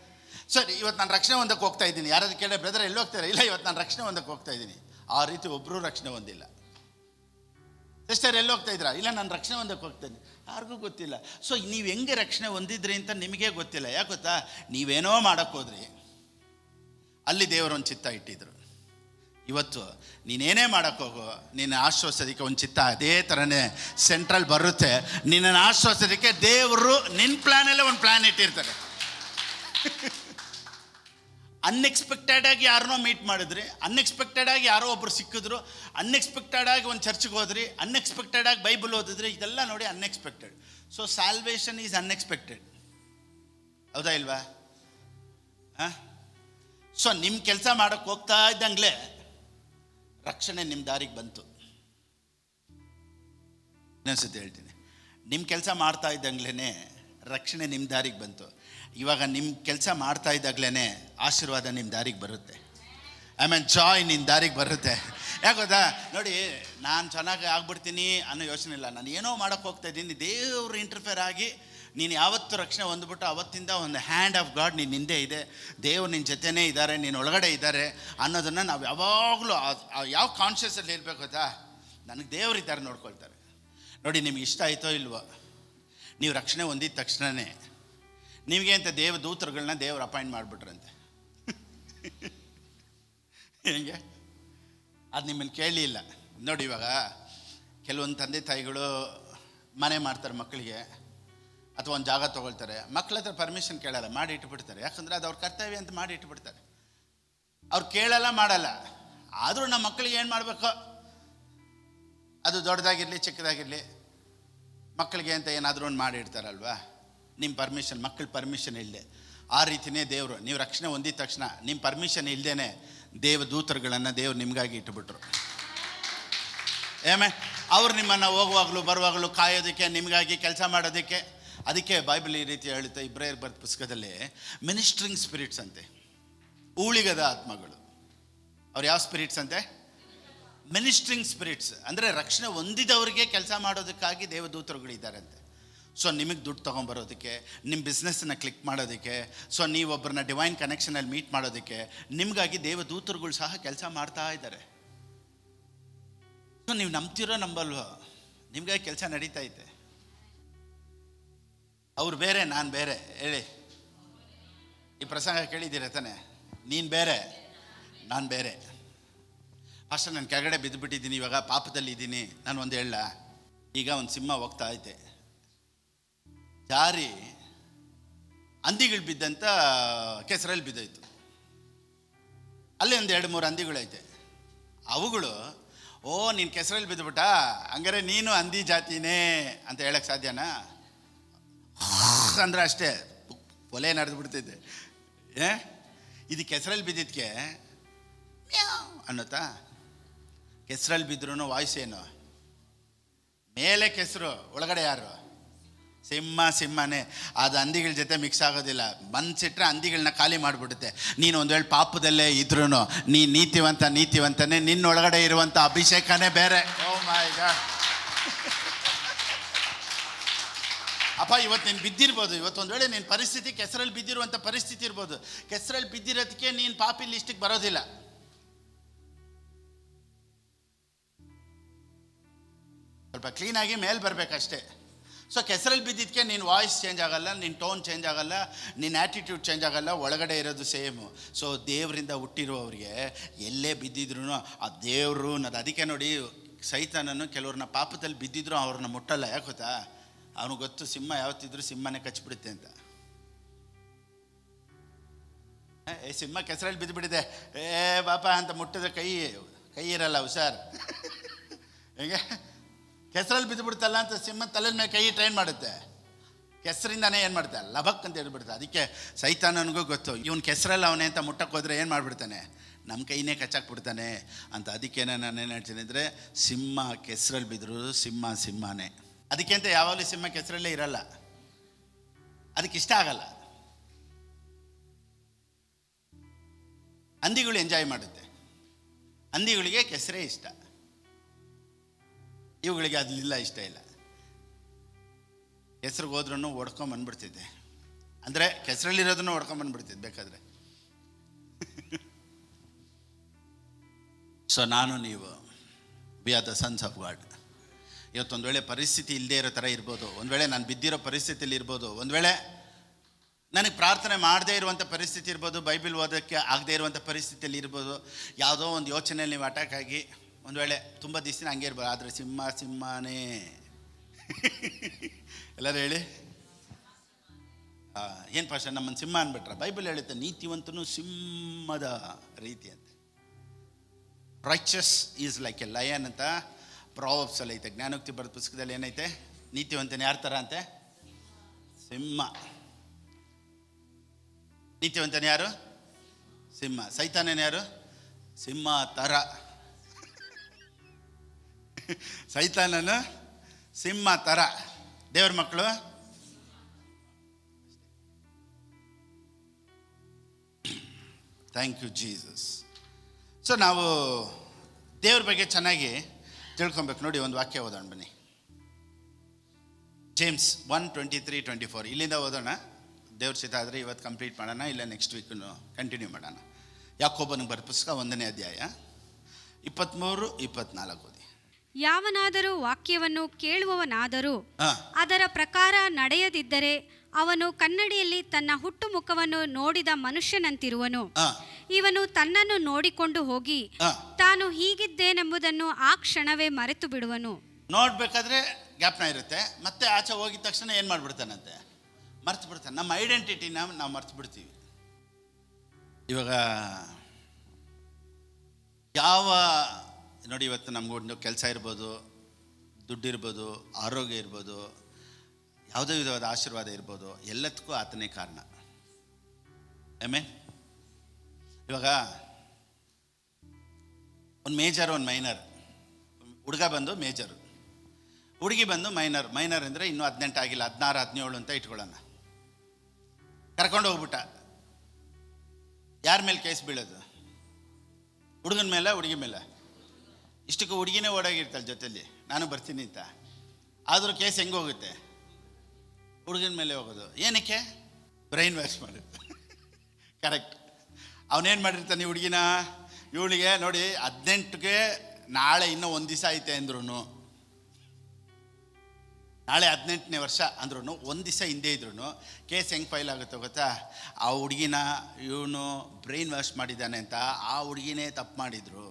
ಸರಿ, ಇವತ್ತು ನಾನು ರಕ್ಷಣೆ ಹೊಂದಕ್ಕೆ ಹೋಗ್ತಾ ಇದ್ದೀನಿ. ಯಾರಾದ್ರು ಕೇಳಿ, ಬ್ರದರ್ ಎಲ್ಲಿ ಹೋಗ್ತಾರೆ? ಇಲ್ಲ, ಇವತ್ತು ನಾನು ರಕ್ಷಣೆ ಹೊಂದಕ್ಕೆ ಹೋಗ್ತಾ ಇದ್ದೀನಿ. ಆ ರೀತಿ ಒಬ್ಬರೂ ರಕ್ಷಣೆ ಹೊಂದಿಲ್ಲ. ಸಿಸ್ಟರ್ ಎಲ್ಲಿ ಹೋಗ್ತಾ ಇದ್ರಾ? ಇಲ್ಲ, ನಾನು ರಕ್ಷಣೆ ಹೊಂದಕ್ಕೆ ಹೋಗ್ತೇನೆ. ಯಾರಿಗೂ ಗೊತ್ತಿಲ್ಲ. ಸೊ ನೀವು ಹೆಂಗೆ ರಕ್ಷಣೆ ಹೊಂದಿದ್ರಿ ಅಂತ ನಿಮಗೇ ಗೊತ್ತಿಲ್ಲ. ಯಾಕೆ ಗೊತ್ತಾ? ನೀವೇನೋ ಮಾಡೋಕ್ಕೆ ಹೋದ್ರಿ, ಅಲ್ಲಿ ದೇವರೊಂದು ಚಿತ್ತ ಇಟ್ಟಿದ್ರು. ಇವತ್ತು ನೀನೇನೇ ಮಾಡೋಕ್ಕೆ ಹೋಗೋ, ನಿನ್ನ ಆಶ್ವಾಸೋದಕ್ಕೆ ಒಂದು ಚಿತ್ತ ಅದೇ ಥರನೇ ಸೆಂಟ್ರಲ್ ಬರುತ್ತೆ. ನಿನ್ನನ್ನು ಆಶ್ವಾಸೋದಕ್ಕೆ ದೇವರು ನಿನ್ನ ಪ್ಲ್ಯಾನಲ್ಲೇ ಒಂದು ಪ್ಲ್ಯಾನ್ ಇಟ್ಟಿರ್ತಾರೆ. ಅನ್ಎಕ್ಸ್ಪೆಕ್ಟೆಡ್ ಆಗಿ ಯಾರನ್ನೋ ಮೀಟ್ ಮಾಡಿದ್ರಿ, ಅನ್ಎಕ್ಸ್ಪೆಕ್ಟೆಡ್ ಆಗಿ ಯಾರೋ ಒಬ್ರು ಸಿಕ್ಕಿದ್ರು, ಅನ್ಎಕ್ಸ್ಪೆಕ್ಟೆಡ್ ಆಗಿ ಒಂದು ಚರ್ಚ್ಗೆ ಹೋದ್ರಿ, ಅನ್ಎಕ್ಸ್ಪೆಕ್ಟೆಡ್ ಆಗಿ ಬೈಬಲ್ ಓದಿದ್ರಿ. ಇದೆಲ್ಲ ನೋಡಿ unexpected. So salvation is unexpected. ಹೌದಾ ಇಲ್ವಾ? ಹಾಂ. ಸೊ ನಿಮ್ಮ ಕೆಲಸ ಮಾಡೋಕ್ಕೆ ಹೋಗ್ತಾ ಇದ್ದಂಗ್ಲೇ ರಕ್ಷಣೆ ನಿಮ್ಮ ದಾರಿಗೆ ಬಂತು. ಇನ್ನೊಂದ್ಸತಿ ಹೇಳ್ತೀನಿ, ನಿಮ್ಮ ಕೆಲಸ ಮಾಡ್ತಾ ಇದ್ದಂಗ್ಲೇ ರಕ್ಷಣೆ ನಿಮ್ಮ ದಾರಿಗೆ ಬಂತು. ಇವಾಗ ನಿಮ್ಮ ಕೆಲಸ ಮಾಡ್ತಾ ಇದ್ದಾಗಲೇ ಆಶೀರ್ವಾದ ನಿಮ್ಮ ದಾರಿಗೆ ಬರುತ್ತೆ. ಜಾಯ್ ನಿನ್ನ ದಾರಿಗೆ ಬರುತ್ತೆ. ಯಾಕೆ ಗೊತ್ತಾ? ನೋಡಿ, ನಾನು ಚೆನ್ನಾಗಿ ಆಗ್ಬಿಡ್ತೀನಿ ಅನ್ನೋ ಯೋಚನೆ ಇಲ್ಲ. ನಾನು ಏನೋ ಮಾಡೋಕ್ಕೆ ಹೋಗ್ತಾ ಇದ್ದೀನಿ, ದೇವರು ಇಂಟರ್ಫಿಯರ್ ಆಗಿ ನೀನು ಯಾವತ್ತು ರಕ್ಷಣೆ ಹೊಂದ್ಬಿಟ್ಟು ಅವತ್ತಿಂದ ಒಂದು ಹ್ಯಾಂಡ್ ಆಫ್ ಗಾಡ್ ನಿನ್ನ ಹಿಂದೆ ಇದೆ, ದೇವ್ರು ನಿನ್ನ ಜೊತೆನೇ ಇದ್ದಾರೆ, ನೀನು ಒಳಗಡೆ ಇದ್ದಾರೆ ಅನ್ನೋದನ್ನು ನಾವು ಯಾವಾಗಲೂ ಯಾವ ಕಾನ್ಷಿಯಸಲ್ಲಿ ಇರಬೇಕು ಗೊತ್ತಾ? ನನಗೆ ದೇವ್ರು ಇದ್ದಾರೆ, ನೋಡ್ಕೊಳ್ತಾರೆ. ನೋಡಿ, ನಿಮ್ಗೆ ಇಷ್ಟ ಆಯಿತೋ ಇಲ್ವೋ, ನೀವು ರಕ್ಷಣೆ ಹೊಂದಿದ ತಕ್ಷಣವೇ ನಿಮಗೆ ಅಂತ ದೇವದೂತರುಗಳನ್ನ ದೇವ್ರು ಅಪಾಯಿಂಟ್ ಮಾಡಿಬಿಟ್ರಂತೆ. ಹೆಂಗೆ? ಅದು ನಿಮ್ಮನ್ನು ಕೇಳಲಿಲ್ಲ. ನೋಡಿ, ಇವಾಗ ಕೆಲವೊಂದು ತಂದೆ ತಾಯಿಗಳು ಮನೆ ಮಾಡ್ತಾರೆ ಮಕ್ಕಳಿಗೆ, ಅಥವಾ ಒಂದು ಜಾಗ ತೊಗೊಳ್ತಾರೆ, ಮಕ್ಕಳ ಹತ್ರ ಪರ್ಮಿಷನ್ ಕೇಳಲ್ಲ, ಮಾಡಿ ಇಟ್ಬಿಡ್ತಾರೆ. ಯಾಕಂದರೆ ಅದು ಅವ್ರ ಕರ್ತವ್ಯ ಅಂತ ಮಾಡಿ ಇಟ್ಬಿಡ್ತಾರೆ. ಅವ್ರು ಕೇಳಲ್ಲ, ಮಾಡಲ್ಲ. ಆದರೂ ನಮ್ಮ ಮಕ್ಕಳಿಗೆ ಏನು ಮಾಡಬೇಕು? ಅದು ದೊಡ್ಡದಾಗಿರಲಿ ಚಿಕ್ಕದಾಗಿರಲಿ, ಮಕ್ಕಳಿಗೆ ಅಂತ ಏನಾದರೂ ಒಂದು ಮಾಡಿ ಇಡ್ತಾರಲ್ವಾ? ನಿಮ್ಮ ಪರ್ಮಿಷನ್, ಮಕ್ಕಳ ಪರ್ಮಿಷನ್ ಇಲ್ಲದೆ. ಆ ರೀತಿಯೇ ದೇವರು, ನೀವು ರಕ್ಷಣೆ ಹೊಂದಿದ ತಕ್ಷಣ ನಿಮ್ಮ ಪರ್ಮಿಷನ್ ಇಲ್ಲದೇ ದೇವದೂತರುಗಳನ್ನು ದೇವ್ರು ನಿಮಗಾಗಿ ಇಟ್ಟುಬಿಟ್ರು. ಅವ್ರು ನಿಮ್ಮನ್ನು ಹೋಗುವಾಗಲೂ ಬರುವಾಗಲೂ ಕಾಯೋದಕ್ಕೆ, ನಿಮಗಾಗಿ ಕೆಲಸ ಮಾಡೋದಕ್ಕೆ. ಅದಕ್ಕೆ ಬೈಬಲ್ ಈ ರೀತಿ ಹೇಳುತ್ತೆ, ಇಬ್ರಿಯರ ಬರೆದ ಪುಸ್ತಕದಲ್ಲಿ, ಮಿನಿಸ್ಟ್ರಿಂಗ್ ಸ್ಪಿರಿಟ್ಸ್ ಅಂತೆ, ಊಳಿಗದ ಆತ್ಮಗಳು. ಅವ್ರು ಯಾವ ಸ್ಪಿರಿಟ್ಸ್ ಅಂತೆ? Ministering spirits. ಅಂದರೆ ರಕ್ಷಣೆ ಹೊಂದಿದವರಿಗೆ ಕೆಲಸ ಮಾಡೋದಕ್ಕಾಗಿ ದೇವದೂತರುಗಳಿದ್ದಾರಂತೆ. ಸೊ ನಿಮಗೆ ದುಡ್ಡು ತೊಗೊಂಬರೋದಕ್ಕೆ, ನಿಮ್ಮ ಬಿಸ್ನೆಸ್ಸನ್ನು ಕ್ಲಿಕ್ ಮಾಡೋದಕ್ಕೆ, ಸೊ ನೀವೊಬ್ಬರನ್ನ ಡಿವೈನ್ ಕನೆಕ್ಷನಲ್ಲಿ ಮೀಟ್ ಮಾಡೋದಕ್ಕೆ ನಿಮಗಾಗಿ ದೇವದೂತರುಗಳು ಸಹ ಕೆಲಸ ಮಾಡ್ತಾ ಇದ್ದಾರೆ. ಸೊ ನೀವು ನಂಬ್ತಿರೋ ನಂಬಲ್ವೋ, ನಿಮಗಾಗಿ ಕೆಲಸ ನಡೀತಾ ಐತೆ. ಅವ್ರು ಬೇರೆ, ನಾನು ಬೇರೆ. ಹೇಳಿ, ಈ ಪ್ರಸಂಗ ಕೇಳಿದ್ದೀರ ತಾನೆ? ನೀನು ಬೇರೆ, ನಾನು ಬೇರೆ. ಅಷ್ಟೇ, ನಾನು ಕೆಳಗಡೆ ಬಿದ್ದುಬಿಟ್ಟಿದ್ದೀನಿ, ಇವಾಗ ಪಾಪದಲ್ಲಿ ಇದ್ದೀನಿ. ನಾನು ಒಂದು ಹೇಳ, ಈಗ ಒಂದು ಸಿಂಹ ಹೋಗ್ತಾ ಐತೆ, ಜಾರಿ ಹಂದಿಗಳು ಬಿದ್ದಂಥ ಕೆಸರಲ್ಲಿ ಬಿದ್ದೋಯ್ತು. ಅಲ್ಲಿ ಒಂದು 2-3 ಹಂದಿಗಳೈತೆ. ಅವುಗಳು, ಓ ನೀನು ಕೆಸರಲ್ಲಿ ಬಿದ್ದುಬಿಟ್ಟ, ಹಂಗಾರೆ ನೀನು ಹಂದಿ ಜಾತಿನೇ ಅಂತ ಹೇಳಕ್ಕೆ ಸಾಧ್ಯನಾ? ಅಂದ್ರೆ ಅಷ್ಟೇ, ಒಲೆ ನಡೆದು ಬಿಡ್ತೈತೆ. ಇದು ಕೆಸರಲ್ಲಿ ಬಿದ್ದಿದ್ದಕ್ಕೆ ಅನ್ನುತ್ತಾ? ಕೆಸರಲ್ಲಿ ಬಿದ್ರೂ ವಾಯ್ಸ್ ಏನು? ಮೇಲೆ ಕೆಸರು, ಒಳಗಡೆ ಯಾರು? ಸಿಂಹನೇ. ಅದು ಹಂದಿಗಳ ಜೊತೆ ಮಿಕ್ಸ್ ಆಗೋದಿಲ್ಲ. ಮನ್ಸಿಟ್ರೆ ಹಂದಿಗಳನ್ನ ಖಾಲಿ ಮಾಡಿಬಿಡುತ್ತೆ. ನೀನು ಒಂದು ವೇಳೆ ಪಾಪದಲ್ಲೇ ಇದ್ರೂ ನೀ ನೀತಿವಂತನೇ, ನಿನ್ನೊಳಗಡೆ ಇರುವಂಥ ಅಭಿಷೇಕನೇ ಬೇರೆ. ಓ ಮೈ ಗಾಡ್. ಅಪ್ಪ, ಇವತ್ತು ನೀನು ಬಿದ್ದಿರ್ಬೋದು, ಇವತ್ತೊಂದು ವೇಳೆ ನಿನ್ನ ಪರಿಸ್ಥಿತಿ ಕೆಸರಲ್ಲಿ ಬಿದ್ದಿರುವಂಥ ಪರಿಸ್ಥಿತಿ ಇರ್ಬೋದು. ಕೆಸರಲ್ಲಿ ಬಿದ್ದಿರೋದಕ್ಕೆ ನೀನು ಪಾಪಿ ಲಿಸ್ಟಿಗೆ ಬರೋದಿಲ್ಲ. ಸ್ವಲ್ಪ ಕ್ಲೀನಾಗಿ ಮೇಲೆ ಬರಬೇಕಷ್ಟೇ. ಸೊ ಕೆಸರಲ್ಲಿ ಬಿದ್ದಿದ್ದಕ್ಕೆ ನಿನ್ನ ವಾಯ್ಸ್ ಚೇಂಜ್ ಆಗೋಲ್ಲ, ನಿನ್ನ ಟೋನ್ ಚೇಂಜ್ ಆಗೋಲ್ಲ, ನಿನ್ನ ಆ್ಯಟಿಟ್ಯೂಡ್ ಚೇಂಜ್ ಆಗೋಲ್ಲ, ಒಳಗಡೆ ಇರೋದು ಸೇಮು. ಸೊ ದೇವರಿಂದ ಹುಟ್ಟಿರುವವ್ರಿಗೆ ಎಲ್ಲೇ ಬಿದ್ದಿದ್ರು ಆ ದೇವರು ಅನ್ನೋದು. ಅದಕ್ಕೆ ನೋಡಿ ಸೈತಾನನು ಕೆಲವ್ರನ್ನ ಪಾಪದಲ್ಲಿ ಬಿದ್ದಿದ್ರು ಅವ್ರನ್ನ ಮುಟ್ಟಲ್ಲ. ಯಾಕೆ ಗೊತ್ತಾ? ಅವನಿಗೆ ಗೊತ್ತು ಸಿಂಹ ಯಾವತ್ತಿದ್ರು ಸಿಂಹನೇ ಕಚ್ಚಿಬಿಡುತ್ತೆ ಅಂತ. ಸಿಂಹ ಕೆಸರಲ್ಲಿ ಬಿದ್ದುಬಿಟ್ಟಿದೆ, ಪಾಪ ಅಂತ ಮುಟ್ಟಿದ್ರೆ ಕೈ ಇರಲ್ಲ, ಹುಷಾರ್. ಹೇಗೆ ಕೆಸರಲ್ಲಿ ಬಿದ್ದುಬಿಡ್ತಲ್ಲ ಅಂತ ಸಿಂಹ ತಲೆ ಮೇಲೆ ಕೈ ಟ್ರೈನ್ ಮಾಡುತ್ತೆ. ಕೆಸರಿಂದಾನೇ ಏನು ಮಾಡ್ತಾರೆ, ಲಭಕ್ ಅಂತ ಹೇಳ್ಬಿಡ್ತಾರೆ. ಅದಕ್ಕೆ ಸೈತಾನನಿಗೂ ಗೊತ್ತು ಇವನು ಕೆಸರಲ್ಲಿ ಅವನೇ ಅಂತ ಮುಟ್ಟಕ್ಕೆ ಹೋದರೆ ಏನು ಮಾಡಿಬಿಡ್ತಾನೆ, ನಮ್ಮ ಕೈನೇ ಕಚ್ಚಾಕ್ಬಿಡ್ತಾನೆ ಅಂತ. ಅದಕ್ಕೆ ನಾನು ಏನು ಹೇಳ್ತೀನಿ ಅಂದರೆ, ಸಿಂಹ ಕೆಸರಲ್ಲಿ ಬಿದ್ದರು ಸಿಂಹನೇ. ಅದಕ್ಕೆ ಅಂತ ಯಾವಾಗಲೂ ಸಿಂಹ ಕೆಸರಲ್ಲೇ ಇರಲ್ಲ, ಅದಕ್ಕೆ ಇಷ್ಟ ಆಗಲ್ಲ. ಹಂದಿಗಳು ಎಂಜಾಯ್ ಮಾಡುತ್ತೆ, ಹಂದಿಗಳಿಗೆ ಕೆಸರೇ ಇಷ್ಟ, ಇವುಗಳಿಗೆ ಅದೆಲ್ಲ ಇಷ್ಟ ಇಲ್ಲ. ಕೆಸರಿಗೆ ಹೋದ್ರೂ ಹೊಡ್ಕೊಂಬಂದ್ಬಿಡ್ತಿದ್ದೆ, ಅಂದರೆ ಕೆಸರಲ್ಲಿರೋದನ್ನು ಹೊಡ್ಕೊಂಬಂದ್ಬಿಡ್ತಿದ್ದೆ ಬೇಕಾದರೆ. ಸೊ ನಾನು ನೀವು we are the sons of god. ಇವತ್ತೊಂದು ವೇಳೆ ಪರಿಸ್ಥಿತಿ ಇಲ್ಲದೆ ಇರೋ ಥರ ಇರ್ಬೋದು, ಒಂದು ವೇಳೆ ನಾನು ಬಿದ್ದಿರೋ ಪರಿಸ್ಥಿತಿಯಲ್ಲಿ ಇರ್ಬೋದು, ಒಂದು ವೇಳೆ ನನಗೆ ಪ್ರಾರ್ಥನೆ ಮಾಡದೇ ಇರುವಂಥ ಪರಿಸ್ಥಿತಿ ಇರ್ಬೋದು, ಬೈಬಲ್ ಓದೋಕ್ಕೆ ಆಗದೇ ಇರುವಂಥ ಪರಿಸ್ಥಿತಿಯಲ್ಲಿ ಇರ್ಬೋದು, ಯಾವುದೋ ಒಂದು ಯೋಚನೆಯಲ್ಲಿ ನೀವು ಅಟ್ಯಾಕ್ ಆಗಿ ಒಂದು ವೇಳೆ ತುಂಬ ದಿವಸ ಹಂಗೆ ಇರ್ಬೋದು. ಆದರೆ ಸಿಂಹನೇ. ಎಲ್ಲರೂ ಹೇಳಿ, ಏನು ಪಾಶ ನಮ್ಮನ್ನು ಸಿಂಹ ಅಂದ್ಬಿಟ್ರೆ? ಬೈಬಲ್ ಹೇಳುತ್ತೆ ನೀತಿವಂತನು ಸಿಂಹದ ರೀತಿ ಅಂತ. Righteous is like A lion ಅಂತ ಪ್ರಾವಬ್ಸ್ ಅಲ್ಲಿ ಐತೆ. ಜ್ಞಾನೋಕ್ತಿ ಬರೆದ ಪುಸ್ತಕದಲ್ಲಿ ಏನೈತೆ? ನೀತಿವಂತನ ಯಾರ ಥರ ಅಂತೆ? ಸಿಂಹ. ನೀತಿವಂತನ ಯಾರು? ಸಿಂಹ. ಸೈತಾನನ ಯಾರು? ಸಿಂಹ ಥರ. ಸೈತಾನನು ಸಿಂಹ ಥರ, ದೇವ್ರ ಮಕ್ಕಳು ಥ್ಯಾಂಕ್ ಯು ಜೀಸಸ್. ಸೊ ನಾವು ದೇವ್ರ ಬಗ್ಗೆ ಚೆನ್ನಾಗಿ ತಿಳ್ಕೊಬೇಕು. ನೋಡಿ ಒಂದು ವಾಕ್ಯ ಓದೋಣ ಬನ್ನಿ. ಜೇಮ್ಸ್ 1:23-24 ಇಲ್ಲಿಂದ ಓದೋಣ. ದೇವ್ರ ಚಿತ್ತ ಆದರೆ ಇವತ್ತು ಕಂಪ್ಲೀಟ್ ಮಾಡೋಣ, ಇಲ್ಲ ನೆಕ್ಸ್ಟ್ ವೀಕ್ ಕಂಟಿನ್ಯೂ ಮಾಡೋಣ. ಯಾಕೋಬನಿಗೆ ಬರೆದ ಪುಸ್ತಕ 1ನೇ ಅಧ್ಯಾಯ 23-24 ಓದಿ. ಯಾವನಾದರೂ ವಾಕ್ಯವನ್ನು ಕೇಳುವವನಾದರೂ ಅದರ ಪ್ರಕಾರ ನಡೆಯದಿದ್ದರೆ ಅವನು ಕನ್ನಡಿಯಲ್ಲಿ ತನ್ನ ಹುಟ್ಟು ಮುಖವನ್ನು ನೋಡಿದ ಮನುಷ್ಯನಂತಿರುವನು. ಇವನು ತನ್ನನ್ನು ನೋಡಿಕೊಂಡು ಹೋಗಿ ತಾನು ಹೀಗಿದ್ದೇನೆಂಬುದನ್ನು ಆ ಕ್ಷಣವೇ ಮರೆತು ಬಿಡುವನು. ನೋಡ್ಬೇಕಾದ್ರೆ ಜ್ಞಾಪನ ಇರುತ್ತೆ, ಮತ್ತೆ ಆಚೆ ಹೋಗಿದ ತಕ್ಷಣ ಏನು ಮಾಡ್ಬಿಡ್ತಾನಂತೆ? ಮರ್ತು ಬಿಡ್ತಾನೆ. ನಮ್ಮ ಐಡೆಂಟಿಟಿನ ನಾವು ಮರ್ತು ಬಿಡ್ತೀವಿ. ಇವಾಗ ನೋಡಿ, ಇವತ್ತು ನಮಗೊಂದು ಕೆಲಸ ಇರ್ಬೋದು, ದುಡ್ಡಿರ್ಬೋದು, ಆರೋಗ್ಯ ಇರ್ಬೋದು, ಯಾವುದೇ ವಿಧವಾದ ಆಶೀರ್ವಾದ ಇರ್ಬೋದು, ಎಲ್ಲದಕ್ಕೂ ಆತನೇ ಕಾರಣ. ಆಮೇಲೆ ಇವಾಗ ಒಂದು ಮೇಜರ್, ಒಂದು ಮೈನರ್. ಹುಡುಗ ಬಂದು ಮೇಜರು, ಹುಡುಗಿ ಬಂದು ಮೈನರ್. ಮೈನರ್ ಅಂದರೆ ಇನ್ನೂ 18 ಆಗಿಲ್ಲ, 16, 17 ಅಂತ ಇಟ್ಕೊಳ್ಳೋಣ. ಕರ್ಕೊಂಡು ಹೋಗ್ಬಿಟ್ಟ. ಯಾರ ಮೇಲೆ ಕೇಸ್ ಬೀಳೋದು? ಹುಡುಗನ ಮೇಲೆ, ಹುಡುಗಿ ಮೇಲೆ? ಇಷ್ಟಕ್ಕೂ ಹುಡುಗಿನೇ ಓಡೋಗಿರ್ತಾಳೆ ಜೊತೆಲಿ, ನಾನು ಬರ್ತೀನಿ ಅಂತ. ಆದರೂ ಕೇಸ್ ಹೆಂಗೆ ಹೋಗುತ್ತೆ? ಹುಡುಗನ ಮೇಲೆ ಹೋಗೋದು. ಏನಕ್ಕೆ? ಬ್ರೈನ್ ವಾಶ್ ಮಾಡುತ್ತೆ. ಕರೆಕ್ಟ್. ಅವನೇನು ಮಾಡಿರ್ತಾನೆ ಹುಡುಗಿನ? ಇವಳಿಗೆ ನೋಡಿ 18ಗೆ ನಾಳೆ ಇನ್ನೂ ಒಂದು ದಿವಸ ಐತೆ ಅಂದ್ರೂ, ನಾಳೆ 18ನೇ ವರ್ಷ ಅಂದ್ರೂ ಒಂದು ದಿವಸ ಹಿಂದೆ ಇದ್ರೂ ಕೇಸ್ ಹೆಂಗೆ ಫೈಲ್ ಆಗುತ್ತೆ ಗೊತ್ತಾ? ಆ ಹುಡುಗಿನ ಇವನು ಬ್ರೈನ್ ವಾಶ್ ಮಾಡಿದ್ದಾನೆ ಅಂತ ಆ ಹುಡುಗಿನೇ ತಪ್ಪು ಮಾಡಿದರು.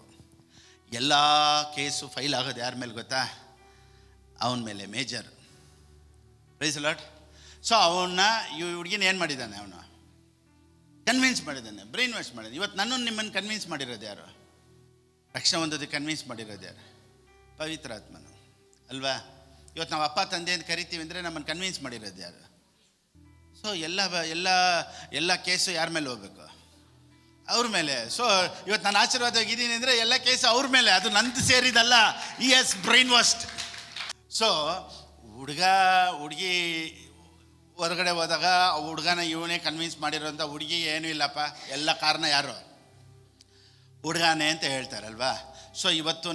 ಎಲ್ಲ ಕೇಸು ಫೈಲ್ ಆಗೋದು ಯಾರ ಮೇಲೆ ಗೊತ್ತಾ? ಅವನ ಮೇಲೆ, ಮೇಜರ್. Price lord. ಸೊ ಅವನ್ನ ಈ ಹುಡುಗಿನ ಏನು ಮಾಡಿದ್ದಾನೆ? ಅವನು ಕನ್ವಿನ್ಸ್ ಮಾಡಿದ್ದಾನೆ, ಬ್ರೈನ್ ವಾಶ್ ಮಾಡಿದ್ದಾನೆ. ಇವತ್ತು ನನ್ನನ್ನು ನಿಮ್ಮನ್ನು ಕನ್ವಿನ್ಸ್ ಮಾಡಿರೋದು ಯಾರು? ರಕ್ಷಣೆ ಹೊಂದೋದಕ್ಕೆ ಕನ್ವಿನ್ಸ್ ಮಾಡಿರೋದು ಯಾರು? ಪವಿತ್ರ ಆತ್ಮನು ಅಲ್ವಾ? ಇವತ್ತು ನಾವು ಅಪ್ಪ ತಂದೆ ಅಂತ ಕರಿತೀವಿ ಅಂದರೆ ನಮ್ಮನ್ನು ಕನ್ವಿನ್ಸ್ ಮಾಡಿರೋದು ಯಾರು? ಸೊ ಎಲ್ಲ ಕೇಸು ಯಾರ ಮೇಲೆ ಹೋಗ್ಬೇಕು? ಅವ್ರ ಮೇಲೆ. ಸೊ ಇವತ್ತು ನಾನು ಆಶೀರ್ವಾದವಾಗಿದ್ದೀನಿ ಅಂದರೆ ಎಲ್ಲ ಕೇಸು ಅವ್ರ ಮೇಲೆ, ಅದು ನಂದು ಸೇರಿದಲ್ಲ. ಈ ಎಸ್ ಬ್ರೈನ್ ವಾಶ್ಡ್. ಸೊ ಹುಡುಗಿ ಹೊರಗಡೆ ಹೋದಾಗ ಆ ಹುಡುಗನ ಇವನೇ ಕನ್ವಿನ್ಸ್ ಮಾಡಿರೋಂಥ ಹುಡುಗಿಗೆ ಏನೂ ಇಲ್ಲಪ್ಪ, ಎಲ್ಲ ಕಾರಣ ಯಾರು? ಹುಡುಗನೇ ಅಂತ ಹೇಳ್ತಾರಲ್ವಾ? ಸೊ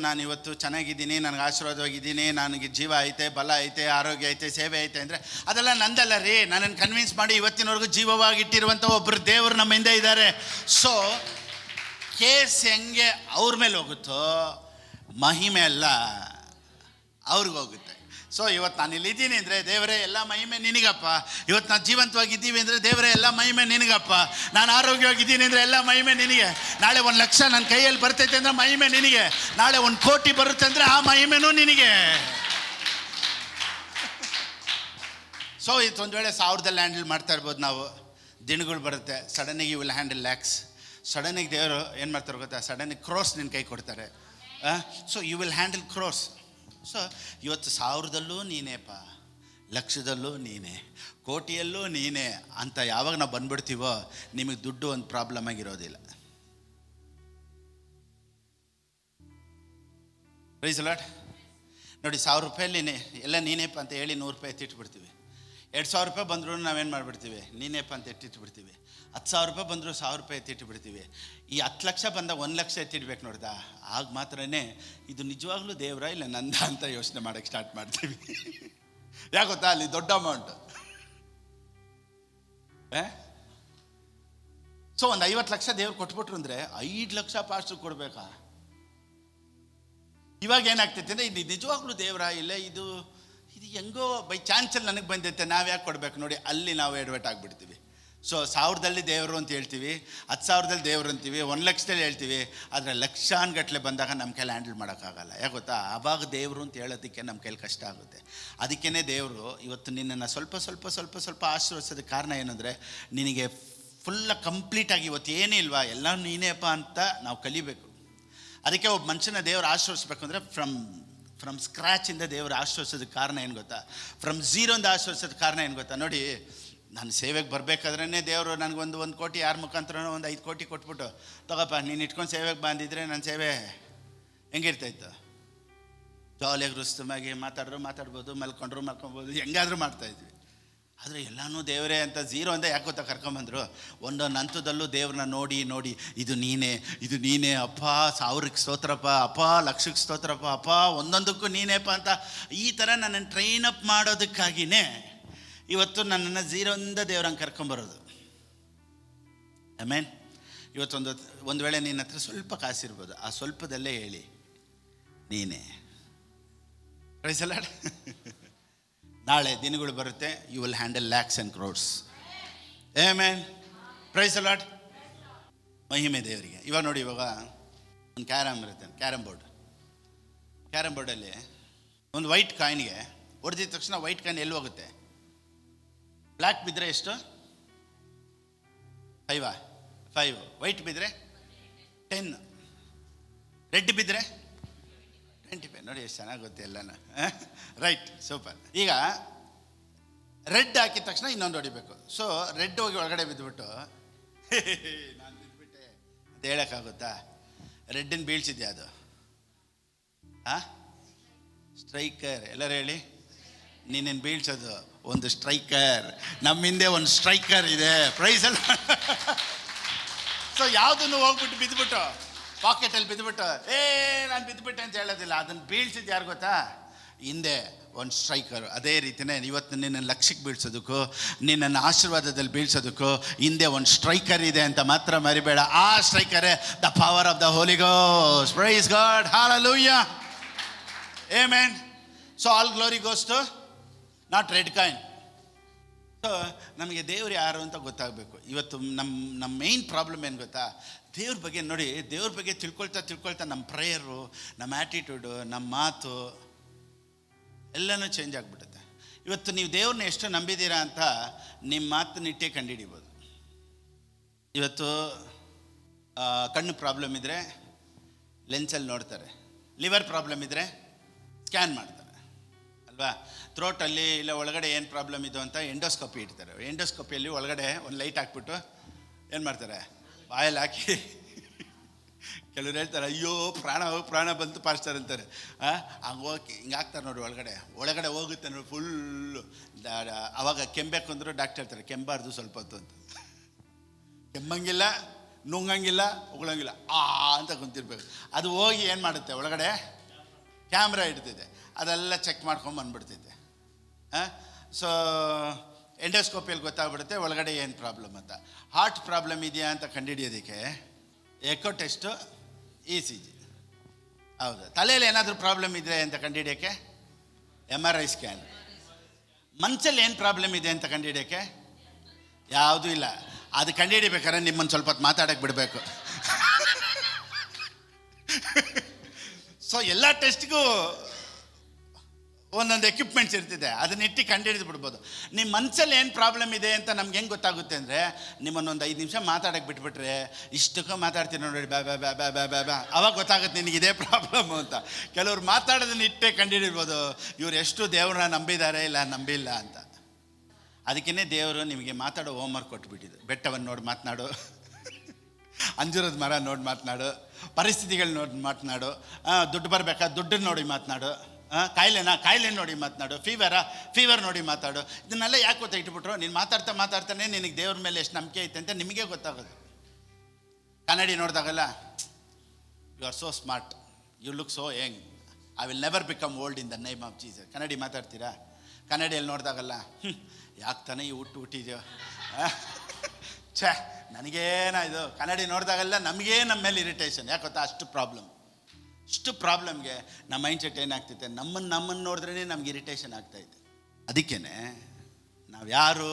ನಾನು ಚೆನ್ನಾಗಿದ್ದೀನಿ, ನನಗೆ ಆಶೀರ್ವಾದವಾಗಿದ್ದೀನಿ, ನನಗೆ ಜೀವ ಐತೆ, ಬಲ ಐತೆ, ಆರೋಗ್ಯ ಐತೆ, ಸೇವೆ ಐತೆ ಅಂದರೆ ಅದೆಲ್ಲ ನಂದಲ್ಲ ರೀ. ನನ್ನನ್ನು ಕನ್ವಿನ್ಸ್ ಮಾಡಿ ಇವತ್ತಿನವರೆಗೂ ಜೀವವಾಗಿಟ್ಟಿರುವಂಥ ಒಬ್ಬರು ದೇವರು ನಮ್ಮ ಹಿಂದೆ ಇದ್ದಾರೆ. ಸೊ ಕೇಸ್ ಹೆಂಗೆ ಅವ್ರ ಮೇಲೆ ಹೋಗುತ್ತೋ, ಮಹಿಮೆ ಅಲ್ಲ, ಅವ್ರಿಗೆ ಹೋಗುತ್ತೆ. ಸೊ ಇವತ್ತು ನಾನು ಇಲ್ಲಿದ್ದೀನಿ ಅಂದರೆ ದೇವರೇ ಎಲ್ಲ ಮಹಿಮೆ ನಿನಗಪ್ಪ. ಇವತ್ತು ನಾನು ಜೀವಂತವಾಗಿದ್ದೀವಿ ಅಂದರೆ ದೇವರೇ ಎಲ್ಲ ಮಹಿಮೆ ನಿನಗಪ್ಪ. ನಾನು ಆರೋಗ್ಯವಾಗಿದ್ದೀನಿ ಅಂದರೆ ಎಲ್ಲ ಮಹಿಮೆ ನಿನಗೆ. ನಾಳೆ 1,00,000 ನನ್ನ ಕೈಯಲ್ಲಿ ಬರ್ತೈತೆ ಅಂದರೆ ಮಹಿಮೆ ನಿನಗೆ. ನಾಳೆ 1,000,000 ಬರುತ್ತೆ ಅಂದರೆ ಆ ಮಹಿಮೆನೂ ನಿನಗೆ. ಸೊ ಇದೊಂದು ವೇಳೆ 1000ದಲ್ಲಿ ಹ್ಯಾಂಡಲ್ ಮಾಡ್ತಾ ಇರ್ಬೋದು ನಾವು. ದಿನಗಳು ಬರುತ್ತೆ, ಸಡನ್ನಾಗಿ ಯು ವಿಲ್ ಹ್ಯಾಂಡಲ್ ಲ್ಯಾಕ್ಸ್. ಸಡನ್ನಾಗಿ ದೇವರು ಏನು ಮಾಡ್ತಾರೆ ಗೊತ್ತಾ, ಸಡನ್ನಾಗಿ ಕ್ರೋಸ್ ನಿನ್ನ ಕೈ ಕೊಡ್ತಾರೆ. So you will handle crores. So ಇವತ್ತು 1000ದಲ್ಲೂ ನೀನೇಪ್ಪ, 1,00,000ದಲ್ಲೂ ನೀನೇ, ಕೋಟಿಯಲ್ಲೂ ನೀನೇ ಅಂತ ಯಾವಾಗ ನಾವು ಬಂದ್ಬಿಡ್ತೀವೋ ನಿಮಗೆ ದುಡ್ಡು ಒಂದು ಪ್ರಾಬ್ಲಮ್ ಆಗಿರೋದಿಲ್ಲ. Praise the lord. ನೋಡಿ, 1,000 ರೂಪಾಯಲ್ಲಿ ಎಲ್ಲ ನೀನೇಪ್ಪ ಅಂತ ಹೇಳಿ 100 ರೂಪಾಯಿ ಎತ್ತಿಟ್ಬಿಡ್ತೀವಿ. 2,000 ರೂಪಾಯಿ ಬಂದರೂ ನಾವೇನು ಮಾಡಿಬಿಡ್ತೀವಿ, ನೀನೇಪ್ಪ ಅಂತ ಎತ್ತಿಟ್ಬಿಡ್ತೀವಿ. 10,000 ರೂಪಾಯಿ ಬಂದರೂ 1,000 ರೂಪಾಯಿ ಎತ್ತಿಟ್ಬಿಡ್ತೀವಿ. ಈ 10 ಲಕ್ಷ ಬಂದಾಗ 1 ಲಕ್ಷ ಎತ್ತಿಡ್ಬೇಕು ನೋಡ್ದಾ, ಆಗ ಮಾತ್ರನೇ ಇದು ನಿಜವಾಗ್ಲೂ ದೇವರ ಇಲ್ಲ ನಂದ ಅಂತ ಯೋಚನೆ ಮಾಡೋಕ್ಕೆ ಸ್ಟಾರ್ಟ್ ಮಾಡ್ತೀವಿ. ಯಾಕೆ ಗೊತ್ತಾ, ಅಲ್ಲಿ ದೊಡ್ಡ ಅಮೌಂಟ್. ಸೊ ಒಂದು 50 ಲಕ್ಷ ದೇವ್ರು ಕೊಟ್ಬಿಟ್ರು ಅಂದರೆ 5 ಲಕ್ಷ ಪಾಸ್ಟ್ರು ಕೊಡ್ಬೇಕಾ? ಇವಾಗ ಏನಾಗ್ತೈತೆ ಅಂದರೆ ಇದು ನಿಜವಾಗ್ಲೂ ದೇವರ ಇಲ್ಲ, ಇದು ಹೆಂಗೋ ಬೈ ಚಾನ್ಸಲ್ಲಿ ನನಗೆ ಬಂದೈತೆ, ನಾವು ಯಾಕೆ ಕೊಡಬೇಕು? ನೋಡಿ, ಅಲ್ಲಿ ನಾವು ಎಡವಟ್ ಆಗಿಬಿಡ್ತೀವಿ. ಸೊ 1000ದಲ್ಲಿ ದೇವರು ಅಂತ ಹೇಳ್ತೀವಿ, 10,000ದಲ್ಲಿ ದೇವರು ಅಂತೀವಿ, 1,00,000ದಲ್ಲಿ ಹೇಳ್ತೀವಿ. ಆದರೆ ಲಕ್ಷಾನುಗಟ್ಟಲೆ ಬಂದಾಗ ನಮ್ಮ ಕೈಲಿ ಹ್ಯಾಂಡಲ್ ಮಾಡೋಕ್ಕಾಗಲ್ಲ. ಯಾಕೆ ಗೊತ್ತಾ, ಆವಾಗ ದೇವರು ಅಂತ ಹೇಳೋದಕ್ಕೆ ನಮ್ಮ ಕೈಲಿ ಕಷ್ಟ ಆಗುತ್ತೆ. ಅದಕ್ಕೇ ದೇವರು ಇವತ್ತು ನಿನ್ನನ್ನು ಸ್ವಲ್ಪ ಸ್ವಲ್ಪ ಸ್ವಲ್ಪ ಸ್ವಲ್ಪ ಆಶೀರ್ವದಿಸೋದಕ್ಕೆ ಕಾರಣ ಏನಂದರೆ, ನಿನಗೆ ಫುಲ್ಲ ಕಂಪ್ಲೀಟಾಗಿ ಇವತ್ತು ಏನೇ ಇಲ್ವಾ ಎಲ್ಲ ನೀನೇಪ್ಪ ಅಂತ ನಾವು ಕಲಿಬೇಕು. ಅದಕ್ಕೆ ಒಬ್ಬ ಮನುಷ್ಯನ ದೇವರು ಆಶೀರ್ವದಿಸ್ಬೇಕು ಅಂದರೆ ಫ್ರಮ್ ಸ್ಕ್ರ್ಯಾಚಿಂದ ದೇವರು ಆಶೀರ್ವದಿಸೋದಕ್ಕೆ ಕಾರಣ ಏನು ಗೊತ್ತಾ, ಫ್ರಮ್ ಝೀರೋಯಿಂದ ಆಶೀರ್ವದಿಸೋದಕ್ಕೆ ಕಾರಣ ಏನು ಗೊತ್ತಾ. ನೋಡಿ, ನಾನು ಸೇವೆಗೆ ಬರಬೇಕಾದ್ರೇ ದೇವರು ನನಗೊಂದು 1 ಕೋಟಿ ಯಾರ ಮುಖಾಂತರ ಒಂದು 5 ಕೋಟಿ ಕೊಟ್ಬಿಟ್ಟು, ತಗೋಪ್ಪ ನೀನು ಇಟ್ಕೊಂಡು ಸೇವೆಗೆ ಬಂದಿದ್ರೆ ನನ್ನ ಸೇವೆ ಹೆಂಗಿರ್ತಾಯಿತ್ತು, ಜಾಲಿಯಾಗಿ ರುಸ್ತಮಾಗಿ ಮಾತಾಡ್ಬೋದು, ಮಲ್ಕೊಬೋದು, ಹೆಂಗಾದರೂ ಮಾಡ್ತಾಯಿದ್ವಿ. ಆದರೆ ಎಲ್ಲನೂ ದೇವರೇ ಅಂತ ಝೀರೋ ಅಂತ ಯಾಕೆ ಗೊತ್ತಾ ಕರ್ಕೊಂಬಂದರು. ಒಂದೊಂದು ಹಂತದಲ್ಲೂ ದೇವ್ರನ್ನ ನೋಡಿ ಇದು ನೀನೇ ಅಪ್ಪ, 1000ಕ್ಕೆ ಸ್ತೋತ್ರಪ್ಪ ಅಪ್ಪ, 1,00,000ಕ್ಕೆ ಸ್ತೋತ್ರಪ್ಪ ಅಪ್ಪ, ಒಂದೊಂದಕ್ಕೂ ನೀನೇಪ್ಪ ಅಂತ ಈ ಥರ ನನ್ನನ್ನು ಟ್ರೈನ್ ಅಪ್ ಮಾಡೋದಕ್ಕಾಗಿಯೇ ಇವತ್ತು ನನ್ನನ್ನು ಝೀರೋಯಿಂದ ದೇವ್ರಂಗೆ ಕರ್ಕೊಂಬರೋದು. ಆಮೇನ್. ಇವತ್ತೊಂದು ವೇಳೆ ನಿನ್ನ ಹತ್ರ ಸ್ವಲ್ಪ ಕಾಸಿರ್ಬೋದು, ಆ ಸ್ವಲ್ಪದಲ್ಲೇ ಹೇಳಿ ನೀನೇ. Praise the lord. ನಾಳೆ ದಿನಗಳು ಬರುತ್ತೆ, you will handle lakhs and crores. Amen. Praise the lord. ಮಹಿಮೆ ದೇವರಿಗೆ. ಇವಾಗ ನೋಡಿ, ಇವಾಗ ಒಂದು ಕ್ಯಾರಮ್ ಇರುತ್ತೆ, ಕ್ಯಾರಮ್ ಬೋರ್ಡಲ್ಲಿ ಒಂದು ವೈಟ್ ಕಾಯಿನ್ಗೆ ಹೊಡೆದಿದ ತಕ್ಷಣ ವೈಟ್ ಕಾಯಿನ್ ಎಲ್ಲಿ ಹೋಗುತ್ತೆ? ಬ್ಲ್ಯಾಕ್ ಬಿದ್ದರೆ ಎಷ್ಟು? 5. ವೈಟ್ ಬಿದ್ದರೆ 10. ರೆಡ್ ಬಿದ್ದರೆ 25. ನೋಡಿ ಎಷ್ಟು ಚೆನ್ನಾಗಿ ಗೊತ್ತೆ ಎಲ್ಲನೂ. Right, super. ಈಗ ರೆಡ್ ಹಾಕಿದ ತಕ್ಷಣ ಇನ್ನೊಂದು ಹೊಡಿಬೇಕು. ಸೊ ರೆಡ್ ಹೋಗಿ ಒಳಗಡೆ ಬಿದ್ದುಬಿಟ್ಟು ನಾನು ಬಿದ್ದುಬಿಟ್ಟೆ ಅಂತ ಹೇಳೋಕ್ಕಾಗುತ್ತಾ? ರೆಡ್ಡನ್ನು ಬೀಳ್ಸಿದ್ಯಾ ಅದು? ಸ್ಟ್ರೈಕರ್. ಎಲ್ಲರೂ ಹೇಳಿ, ನೀನೇನು ಬೀಳ್ಸೋದು ಒಂದು ಸ್ಟ್ರೈಕರ್. ನಮ್ಮ ಹಿಂದೆ ಒಂದು ಸ್ಟ್ರೈಕರ್ ಇದೆ. ಪ್ರೈಸ್ ಅಲ್ಲ. ಸೊ ಯಾವುದನ್ನು ಹೋಗ್ಬಿಟ್ಟು ಬಿದ್ದುಬಿಟ್ಟು ಪಾಕೆಟಲ್ಲಿ ಬಿದ್ದುಬಿಟ್ಟು ನಾನು ಬಿದ್ದುಬಿಟ್ಟೆ ಅಂತ ಹೇಳೋದಿಲ್ಲ. ಅದನ್ನು ಬೀಳ್ಸಿದ್ದು ಯಾರು ಗೊತ್ತಾ? ಹಿಂದೆ ಒಂದು ಸ್ಟ್ರೈಕರು. ಅದೇ ರೀತಿಯೇ ಇವತ್ತು ನಿನ್ನನ್ನು 1,00,000ಕ್ಕೆ ಬೀಳ್ಸೋದಕ್ಕೂ ನಿನ್ನನ್ನು ಆಶೀರ್ವಾದದಲ್ಲಿ ಬೀಳ್ಸೋದಕ್ಕೂ ಹಿಂದೆ ಒಂದು ಸ್ಟ್ರೈಕರ್ ಇದೆ ಅಂತ ಮಾತ್ರ ಮರಿಬೇಡ. ಆ ಸ್ಟ್ರೈಕರೇ the power of the Holy Ghost. Praise God. Hallelujah. Amen. So all glory goes to not red coin. So ನಮಗೆ ದೇವರು ಯಾರು ಅಂತ ಗೊತ್ತಾಗಬೇಕು. ಇವತ್ತು ನಮ್ಮ ಮೇಯ್ನ್ ಪ್ರಾಬ್ಲಮ್ ಏನು ಗೊತ್ತಾ? ದೇವ್ರ ಬಗ್ಗೆ ನೋಡಿ, ದೇವ್ರ ಬಗ್ಗೆ ತಿಳ್ಕೊಳ್ತಾ ನಮ್ಮ ಪ್ರೇಯರು, ನಮ್ಮ ಆ್ಯಟಿಟ್ಯೂಡು, ನಮ್ಮ ಮಾತು ಎಲ್ಲನೂ ಚೇಂಜ್ ಆಗಿಬಿಡುತ್ತೆ. ಇವತ್ತು ನೀವು ದೇವ್ರನ್ನ ಎಷ್ಟು ನಂಬಿದ್ದೀರಾ ಅಂತ ನಿಮ್ಮ ಮಾತನ್ನಿಟ್ಟೇ ಕಂಡುಹಿಡಿಬೋದು. ಇವತ್ತು ಕಣ್ಣು ಪ್ರಾಬ್ಲಮ್ ಇದ್ದರೆ ಲೆನ್ಸಲ್ಲಿ ನೋಡ್ತಾರೆ, ಲಿವರ್ ಪ್ರಾಬ್ಲಮ್ ಇದ್ದರೆ ಸ್ಕ್ಯಾನ್ ಮಾಡ್ತಾರೆ ಅಲ್ವಾ? ಥ್ರೋಟಲ್ಲಿ ಇಲ್ಲ ಒಳಗಡೆ ಏನು ಪ್ರಾಬ್ಲಮ್ ಇದು ಅಂತ ಎಂಡೋಸ್ಕೋಪಿ ಇಡ್ತಾರೆ. ಎಂಡೋಸ್ಕೋಪಿಯಲ್ಲಿ ಒಳಗಡೆ ಒಂದು ಲೈಟ್ ಹಾಕ್ಬಿಟ್ಟು ಏನು ಮಾಡ್ತಾರೆ, ಬಾಯಲ್ಲಿ ಹಾಕಿ ಕೆಲವ್ರು ಹೇಳ್ತಾರೆ, ಅಯ್ಯೋ ಪ್ರಾಣ ಬಂತು ಪಾಸ್ಟರ್ ಅಂತಾರೆ. ಹಂಗೆ ಹೋಗಿ ಹಿಂಗೆ ಹಾಕ್ತಾರೆ ನೋಡಿ, ಒಳಗಡೆ ಹೋಗುತ್ತೆ ನೋಡಿ ಫುಲ್ಲು. ಅವಾಗ ಕೆಮ್ಮಬೇಕು ಅಂದರೂ ಡಾಕ್ಟರ್ ಹೇಳ್ತಾರೆ, ಕೆಮ್ಮಬಾರ್ದು ಸ್ವಲ್ಪ ಹೊತ್ತು ಅಂತ. ಕೆಮ್ಮಂಗಿಲ್ಲ, ನುಂಗಂಗಿಲ್ಲ, ಉಗುಳಂಗಿಲ್ಲ, ಅಂತ ಕುಂತಿರ್ಬೇಕು. ಅದು ಹೋಗಿ ಏನು ಮಾಡುತ್ತೆ, ಒಳಗಡೆ ಕ್ಯಾಮ್ರಾ ಇಡ್ತಿದೆ, ಅದೆಲ್ಲ ಚೆಕ್ ಮಾಡ್ಕೊಂಡು ಬಂದ್ಬಿಡ್ತೈತೆ. ಸೊ ಎಂಡೋಸ್ಕೋಪಿಯಲ್ಲಿ ಗೊತ್ತಾಗ್ಬಿಡುತ್ತೆ ಒಳಗಡೆ ಏನು ಪ್ರಾಬ್ಲಮ್ ಅಂತ. ಹಾರ್ಟ್ ಪ್ರಾಬ್ಲಮ್ ಇದೆಯಾ ಅಂತ ಕಂಡುಹಿಡಿಯೋದಕ್ಕೆ ಎಕೋ ಟೆಸ್ಟು, ECG. ಹೌದು. ತಲೆಯಲ್ಲಿ ಏನಾದರೂ ಪ್ರಾಬ್ಲಮ್ ಇದೆ ಅಂತ ಕಂಡುಹಿಡಿಯೋಕ್ಕೆ MRI ಸ್ಕ್ಯಾನ್. ಮನಸ್ಸಲ್ಲಿ ಏನು ಪ್ರಾಬ್ಲಮ್ ಇದೆ ಅಂತ ಕಂಡುಹಿಡಿಯೋಕ್ಕೆ ಯಾವುದೂ ಇಲ್ಲ. ಅದು ಕಂಡುಹಿಡಿಬೇಕಾದ್ರೆ ನಿಮ್ಮನ್ನು ಸ್ವಲ್ಪ ಹೊತ್ತು ಮಾತಾಡೋಕ್ಕೆ ಬಿಡಬೇಕು. ಸೊ ಎಲ್ಲ ಟೆಸ್ಟ್ಗೂ ಒಂದೊಂದು ಎಕ್ವಿಪ್ಮೆಂಟ್ಸ್ ಇರ್ತಿದೆ, ಅದನ್ನ ಇಟ್ಟು ಕಂಡುಹಿಡಿದು ಬಿಡ್ಬೋದು. ನಿಮ್ಮ ಮನಸ್ಸಲ್ಲಿ ಏನು ಪ್ರಾಬ್ಲಮ್ ಇದೆ ಅಂತ ನಮ್ಗೆ ಹೆಂಗೆ ಗೊತ್ತಾಗುತ್ತೆ ಅಂದರೆ, ನಿಮ್ಮನ್ನೊಂದು 5 ನಿಮಿಷ ಮಾತಾಡೋಕ್ಕೆ ಬಿಟ್ಬಿಟ್ರೆ ಇಷ್ಟಕ್ಕೂ ಮಾತಾಡ್ತೀನಿ ನೋಡಿ, ಬ್ಯಾ ಬ್ಯಾ ಬ್ಯಾ ಬ್ಯಾ ಬ್ಯಾ ಬ್ಯಾ ಬ್ಯಾ, ಅವಾಗ ಗೊತ್ತಾಗುತ್ತೆ ನಿನಗೆ ಇದೇ ಪ್ರಾಬ್ಲಮ್ಮು ಅಂತ. ಕೆಲವ್ರು ಮಾತಾಡೋದನ್ನ ಇಟ್ಟೇ ಕಂಡುಹಿಡಿರ್ಬೋದು ಇವ್ರು ಎಷ್ಟು ದೇವ್ರನ್ನ ನಂಬಿದ್ದಾರೆ ಇಲ್ಲ ನಂಬಿಲ್ಲ ಅಂತ. ಅದಕ್ಕೇ ದೇವರು ನಿಮಗೆ ಮಾತಾಡೋ ಹೋಮ್ವರ್ಕ್ ಕೊಟ್ಬಿಟ್ಟಿದ್ದು. ಬೆಟ್ಟವನ್ನು ನೋಡಿ ಮಾತನಾಡು, ಅಂಜೂರದ ಮರ ನೋಡಿ ಮಾತನಾಡು, ಪರಿಸ್ಥಿತಿಗಳು ನೋಡಿ ಮಾತನಾಡು, ದುಡ್ಡು ಬರಬೇಕಾ ದುಡ್ಡನ್ನು ನೋಡಿ ಮಾತನಾಡು, ಕಾಯಿಲೆ ನೋಡಿ ಮಾತನಾಡು, ಫೀವರ್ ನೋಡಿ ಮಾತಾಡು. ಇದನ್ನೆಲ್ಲ ಯಾಕೆ ಗೊತ್ತಾ ಇಟ್ಬಿಟ್ರು? ನೀನು ಮಾತಾಡ್ತಾನೆ ನಿನಗೆ ದೇವ್ರ ಮೇಲೆ ಎಷ್ಟು ನಂಬಿಕೆ ಐತೆ ಅಂತ ನಿಮಗೆ ಗೊತ್ತಾಗೋದು. ಕನ್ನಡಿ ನೋಡಿದಾಗಲ್ಲ, you are so smart, you look so young, I will never become old in the name of Jesus. ಕನ್ನಡಿ ಮಾತಾಡ್ತೀರಾ? ಕನ್ನಡಿಯಲ್ಲಿ ನೋಡಿದಾಗಲ್ಲ, ಯಾಕೆ ತಾನೇ ಈ ಹುಟ್ಟಿದೆಯೋ, ಛೇ ನನಗೇನ ಇದು. ಕನ್ನಡಿ ನೋಡಿದಾಗಲ್ಲ ನಮಗೇ ನಮ್ಮ ಮೇಲೆ ಇರಿಟೇಷನ್. ಯಾಕೆ ಗೊತ್ತಾ? ಅಷ್ಟು ಪ್ರಾಬ್ಲಮ್ಗೆ ನಮ್ಮ ಮೈಂಡ್ ಸೆಟ್ ಏನಾಗ್ತೈತೆ, ನಮ್ಮನ್ನು ನೋಡಿದ್ರೇ ನಮ್ಗೆ ಇರಿಟೇಷನ್ ಆಗ್ತಾಯಿದೆ. ಅದಕ್ಕೇ ನಾವು ಯಾರು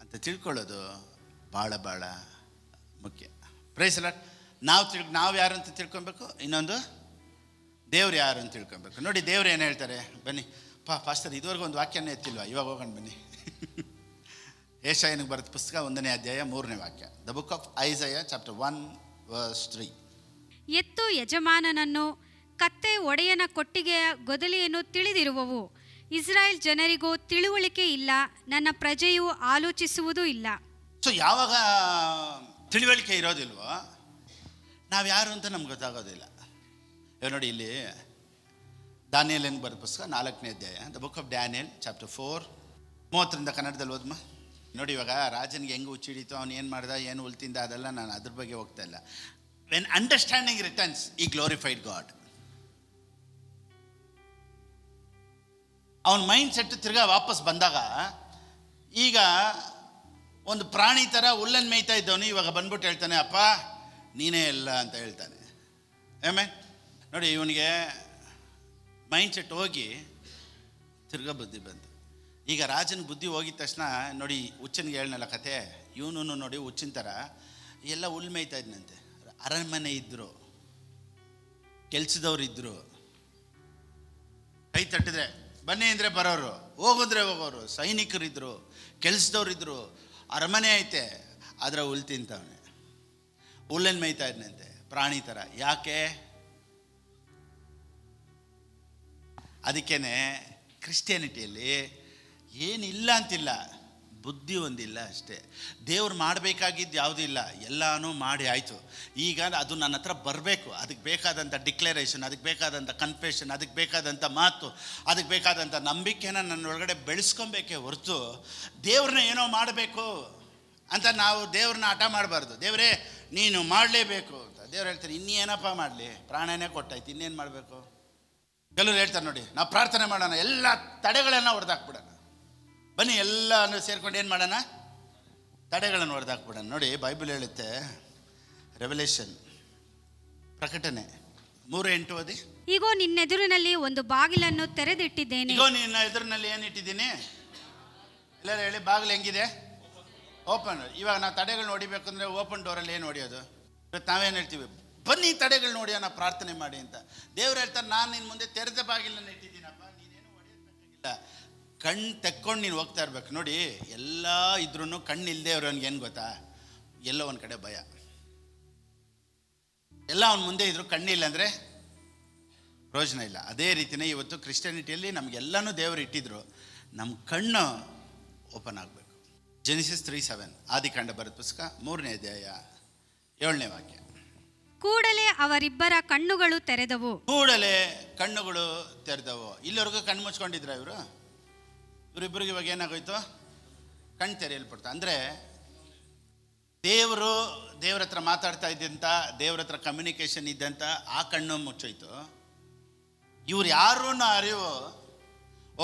ಅಂತ ತಿಳ್ಕೊಳ್ಳೋದು ಭಾಳ ಮುಖ್ಯ. Praise lord. ನಾವು ಯಾರು ಅಂತ ತಿಳ್ಕೊಬೇಕು, ಇನ್ನೊಂದು ದೇವ್ರು ಯಾರು ಅಂತ ತಿಳ್ಕೊಬೇಕು. ನೋಡಿ ದೇವ್ರು ಏನು ಹೇಳ್ತಾರೆ, ಬನ್ನಿ ಪಾಸ್ಟರ್ ಇದುವರೆಗೂ ಒಂದು ವಾಕ್ಯನೇ ಎತ್ತಿಲ್ವಾ, ಇವಾಗ ಹೋಗೋಣ ಬನ್ನಿ. ಯೆಶಾಯನಿಗೆ ಬರೆದ ಪುಸ್ತಕ 1ನೇ ಅಧ್ಯಾಯ 3ನೇ ವಾಕ್ಯ. The book of Isaiah chapter 1:3. ಎತ್ತು ಯಜಮಾನನನ್ನು, ಕತ್ತೆ ಒಡೆಯನ ಕೊಟ್ಟಿಗೆಯ ಗೊದಲಿಯನ್ನು ತಿಳಿದಿರುವವು. ಇಸ್ರಾಯೇಲ್ ಜನರಿಗೂ ತಿಳುವಳಿಕೆ ಇಲ್ಲ, ನನ್ನ ಪ್ರಜೆಯು ಆಲೋಚಿಸುವುದೂ ಇಲ್ಲ. ಸೊ ಯಾವಾಗ ತಿಳುವಳಿಕೆ ಇರೋದಿಲ್ವೋ ನಾವು ಯಾರು ಅಂತ ನಮ್ಗೆ ಗೊತ್ತಾಗೋದಿಲ್ಲ. ನೋಡಿ ಇಲ್ಲಿ ದಾನಿಯೇಲನಿಗೆ ಬರೆದ ಪುಸ್ತಕ 4ನೇ ಅಧ್ಯಾಯ, the book of Daniel chapter 4:30 ಕನ್ನಡದಲ್ಲಿ ಓದ್ಮ. ನೋಡಿ ಇವಾಗ ರಾಜನಿಗೆ ಹೆಂಗೆ ಹುಚ್ಚಿಡಿತು, ಅವನು ಏನು ಮಾಡ್ದ, ಏನು ಉಲ್ತಿಂದ, ಅದೆಲ್ಲ ನಾನು ಅದ್ರ ಬಗ್ಗೆ ಹೋಗ್ತಾ ಇಲ್ಲ. ವೆನ್ ಅಂಡರ್ಸ್ಟ್ಯಾಂಡಿಂಗ್ ರಿಟರ್ನ್ಸ್ ಈ ಗ್ಲೋರಿಫೈಡ್ ಗಾಡ್. ಅವನ ಮೈಂಡ್ ಸೆಟ್ ತಿರ್ಗಾ ವಾಪಸ್ ಬಂದಾಗ, ಈಗ ಒಂದು ಪ್ರಾಣಿ ಥರ ಹುಲ್ಲನ್ನು ಮೇಯ್ತಾ ಇದ್ದವನು ಇವಾಗ ಬಂದ್ಬಿಟ್ಟು ಹೇಳ್ತಾನೆ, ಅಪ್ಪ ನೀನೇ ಎಲ್ಲ ಅಂತ ಹೇಳ್ತಾನೆ. ನೋಡಿ ಇವನಿಗೆ ಮೈಂಡ್ ಸೆಟ್ ಹೋಗಿ ತಿರ್ಗಾ ಬುದ್ಧಿ ಬಂತು. ಈಗ ರಾಜನ ಬುದ್ಧಿ ಹೋಗಿದ ತಕ್ಷಣ ನೋಡಿ ಹುಚ್ಚನಿಗೆ ಹೇಳನಲ್ಲ ಕತೆ, ಇವನು ನೋಡಿ ಹುಚ್ಚಿನ ಥರ ಎಲ್ಲ ಹುಲ್ ಮೇಯ್ತಾ ಇದ್ನಂತೆ. ಅರಮನೆ ಇದ್ದರು, ಕೆಲ್ಸದವ್ರು ಇದ್ದರು, ಕೈ ತಟ್ಟಿದ್ರೆ ಬನ್ನಿ ಅಂದರೆ ಬರೋರು, ಹೋಗಿದ್ರೆ ಹೋಗೋರು, ಸೈನಿಕರಿದ್ದರು, ಕೆಲ್ಸದವ್ರಿದ್ರು, ಅರಮನೆ ಐತೆ, ಆದರೆ ಹುಲ್ ತಿಂತವನೆ, ಹುಲ್ಲನ್ನು ಮೇಯ್ತಾ ಇದ್ನಂತೆ ಪ್ರಾಣಿ ಥರ. ಯಾಕೆ? ಅದಕ್ಕೇ ಕ್ರಿಶ್ಚಿಯಾನಿಟಿಯಲ್ಲಿ ಏನಿಲ್ಲ ಅಂತಿಲ್ಲ, ಬುದ್ಧಿ ಒಂದಿಲ್ಲ ಅಷ್ಟೇ. ದೇವ್ರು ಮಾಡಬೇಕಾಗಿದ್ದು ಯಾವುದೂ ಇಲ್ಲ, ಎಲ್ಲನೂ ಮಾಡಿ ಆಯಿತು. ಈಗ ಅದು ನನ್ನ ಹತ್ರ ಬರಬೇಕು, ಅದಕ್ಕೆ ಬೇಕಾದಂಥ ಡಿಕ್ಲರೇಷನ್, ಅದಕ್ಕೆ ಬೇಕಾದಂಥ ಕನ್ಫೆಷನ್, ಅದಕ್ಕೆ ಬೇಕಾದಂಥ ಮಾತು, ಅದಕ್ಕೆ ಬೇಕಾದಂಥ ನಂಬಿಕೆನ ನನ್ನ ಒಳಗಡೆ ಬೆಳೆಸ್ಕೊಬೇಕೇ ಹೊರತು ದೇವ್ರನ್ನ ಏನೋ ಮಾಡಬೇಕು ಅಂತ ನಾವು ದೇವ್ರನ್ನ ಹಠ ಮಾಡಬಾರ್ದು. ದೇವರೇ ನೀನು ಮಾಡಲೇಬೇಕು ಅಂತ ದೇವ್ರು ಹೇಳ್ತಾರೆ. ಇನ್ನೇನಪ್ಪ ಮಾಡಲಿ, ಪ್ರಾಣನೇ ಕೊಟ್ಟಾಯ್ತು, ಇನ್ನೇನು ಮಾಡಬೇಕು? ಕೆಲವರು ಹೇಳ್ತಾರೆ ನೋಡಿ, ನಾವು ಪ್ರಾರ್ಥನೆ ಮಾಡೋಣ, ಎಲ್ಲ ತಡೆಗಳನ್ನು ಹೊಡೆದಾಕ್ಬಿಡೋಣ, ಬನ್ನಿ ಎಲ್ಲನೂ ಸೇರ್ಕೊಂಡು ಏನು ಮಾಡೋಣ, ತಡೆಗಳನ್ನು ಹೊಡೆದಾಕ್ಬಿಡೋಣ. ನೋಡಿ ಬೈಬಲ್ ಹೇಳುತ್ತೆ, ರೆವಲ್ಯೂಷನ್ ಪ್ರಕಟಣೆ 3:8 ಓದಿ. ಈಗೋ ನಿನ್ನೆದುರಿನಲ್ಲಿ ಒಂದು ಬಾಗಿಲನ್ನು ತೆರೆದಿಟ್ಟಿದ್ದೇನೆ. ಈಗೋ ನಿನ್ನ ಎದುರಿನಲ್ಲಿ ಏನು ಇಟ್ಟಿದ್ದೀನಿ? ಎಲ್ಲರೂ ಹೇಳಿ, ಬಾಗಿಲು ಹೆಂಗಿದೆ? ಓಪನ್. ಇವಾಗ ನಾವು ತಡೆಗಳನ್ನ ಹೊಡಿಬೇಕಂದ್ರೆ ಓಪನ್ ಡೋರಲ್ಲಿ ಏನು ಹೊಡಿಯೋದು? ಇವತ್ತು ನಾವೇನು ಹೇಳ್ತೀವಿ, ಬನ್ನಿ ತಡೆಗಳು ನೋಡಿ ನಾವು ಪ್ರಾರ್ಥನೆ ಮಾಡಿ ಅಂತ. ದೇವ್ರು ಹೇಳ್ತಾರೆ, ನಾನು ನಿನ್ನ ಮುಂದೆ ತೆರೆದ ಬಾಗಿಲನ್ನು ಇಟ್ಟಿದ್ದೀನಪ್ಪ, ನೀನೇನು ಹೊಡೆಯೋಕ್ಕಾಗಿಲ್ಲ, ಕಣ್ಣು ತೆಕ್ಕೊಂಡು ನೀನು ಹೋಗ್ತಾ ಇರ್ಬೇಕು. ನೋಡಿ ಎಲ್ಲ ಇದ್ರೂ ಕಣ್ಣು ಇಲ್ಲದೆ ಅವ್ರವ್ನಿಗೆ ಏನು ಗೊತ್ತಾ, ಎಲ್ಲೋ ಒಂದು ಕಡೆ ಭಯ. ಎಲ್ಲ ಅವನ ಮುಂದೆ ಇದ್ರು ಕಣ್ಣಿಲ್ಲ ಅಂದರೆ ಪ್ರಯೋಜನ ಇಲ್ಲ. ಅದೇ ರೀತಿಯೇ ಇವತ್ತು ಕ್ರಿಶ್ಚಿಯಾನಿಟಿಯಲ್ಲಿ ನಮಗೆಲ್ಲನೂ ದೇವರು ಇಟ್ಟಿದ್ರು, ನಮ್ಮ ಕಣ್ಣು ಓಪನ್ ಆಗಬೇಕು. ಜೆನಿಸಿಸ್ 3:7 ಆದಿಕಾಂಡ ಬರೆದ ಪುಸ್ತಕ 3ನೇ ಅಧ್ಯಾಯ 7ನೇ ವಾಕ್ಯ. ಕೂಡಲೇ ಅವರಿಬ್ಬರ ಕಣ್ಣುಗಳು ತೆರೆದವು. ಕೂಡಲೇ ಕಣ್ಣುಗಳು ತೆರೆದವು. ಇಲ್ಲಿವರೆಗೂ ಕಣ್ಣು ಮುಚ್ಕೊಂಡಿದ್ರ ಇವರಿಬ್ಬರಿಗೆ ಇವಾಗ ಏನಾಗೋಯ್ತು? ಕಣ್ಣು ತೆರೆಯಲ್ಪಡ್ತು. ಅಂದರೆ ದೇವ್ರ ಹತ್ರ ಮಾತಾಡ್ತಾ ಇದ್ದಂಥ, ದೇವ್ರ ಹತ್ರ ಕಮ್ಯುನಿಕೇಷನ್ ಇದ್ದಂಥ ಆ ಕಣ್ಣು ಮುಚ್ಚೋಯ್ತು. ಇವ್ರು ಯಾರೂ ಅರಿವು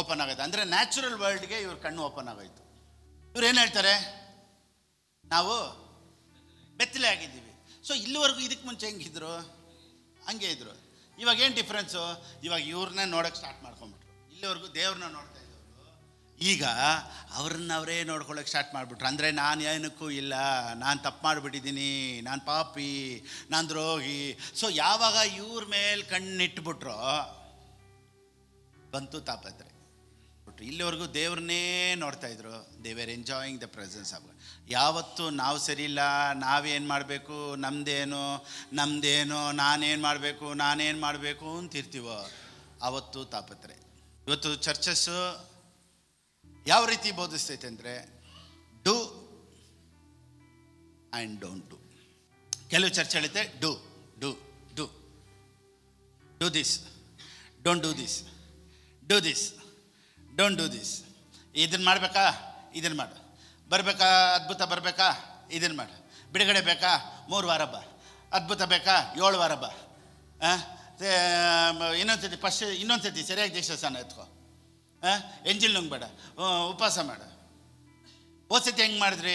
ಓಪನ್ ಆಗೋಯ್ತು. ಅಂದರೆ ನ್ಯಾಚುರಲ್ ವರ್ಲ್ಡ್ಗೆ ಇವ್ರ ಕಣ್ಣು ಓಪನ್ ಆಗೋಯ್ತು. ಇವ್ರು ಏನು ಹೇಳ್ತಾರೆ, ನಾವು ಬೆತ್ತಲೆ ಆಗಿದ್ದೀವಿ. ಸೊ ಇಲ್ಲಿವರೆಗೂ ಇದಕ್ಕೆ ಮುಂಚೆ ಹೆಂಗಿದ್ರು ಹಂಗೆ ಇದ್ರು. ಇವಾಗ ಏನು ಡಿಫ್ರೆನ್ಸು? ಇವಾಗ ಇವ್ರನ್ನೇ ನೋಡೋಕ್ಕೆ ಸ್ಟಾರ್ಟ್ ಮಾಡ್ಕೊಂಬಿಟ್ರು. ಇಲ್ಲಿವರೆಗೂ ದೇವ್ರನ್ನ ನೋಡ್ತಾ ಇದ್ದವರು ಈಗ ಅವ್ರನ್ನವರೇ ನೋಡ್ಕೊಳ್ಳೋಕೆ ಸ್ಟಾರ್ಟ್ ಮಾಡಿಬಿಟ್ರು. ಅಂದರೆ ನಾನು ಏನಕ್ಕೂ ಇಲ್ಲ, ನಾನು ತಪ್ಪು ಮಾಡಿಬಿಟ್ಟಿದ್ದೀನಿ, ನಾನು ಪಾಪಿ, ನಾನು ದ್ರೋಹಿ. ಸೊ ಯಾವಾಗ ಇವ್ರ ಮೇಲೆ ಕಣ್ಣಿಟ್ಬಿಟ್ರೋ ಬಂತು ತಾಪತ್ರೆ. ಇಲ್ಲಿವರೆಗೂ ದೇವ್ರನ್ನೇ ನೋಡ್ತಾ ಇದ್ರು. They were enjoying the presence of god. ಯಾವತ್ತು ನಾವು ಸರಿ ಇಲ್ಲ, ನಾವೇನು ಮಾಡಬೇಕು, ನಮ್ಮದೇನು ನಾನೇನು ಮಾಡಬೇಕು ಅಂತಿರ್ತೀವೋ ಆವತ್ತು ತಾಪತ್ರೆ. ಇವತ್ತು ಚರ್ಚಸ್ಸು ಯಾವ ರೀತಿ ಬೋಧಿಸ್ತೈತೆ ಅಂದರೆ ಡೂ ಆ್ಯಂಡ್ ಡೋಂಟ್ ಡೂ. ಕೆಲವು ಚರ್ಚ್ ಹೇಳುತ್ತೆ do do do do this, don't do this, do this, don't do this. ಇದನ್ನು ಮಾಡಬೇಕಾ, ಇದನ್ನು ಮಾಡು. ಬರಬೇಕಾ, ಅದ್ಭುತ ಬರಬೇಕಾ, ಇದನ್ನು ಮಾಡು. ಬಿಡುಗಡೆ ಬೇಕಾ, 3 ವಾರ ಬಾ. ಅದ್ಭುತ ಬೇಕಾ, 7 ವಾರ ಬಾ. ಇನ್ನೊಂದ್ಸತಿ ಸರಿಯಾಗಿ ದೇಶಸ್ಥಾನ ಎತ್ಕೋ. ಎಂಜಿಲ್ ನುಂಗ್ಬೇಡ, ಉಪವಾಸ ಮಾಡು. ಸತಿ ಹೆಂಗೆ ಮಾಡಿದ್ರಿ,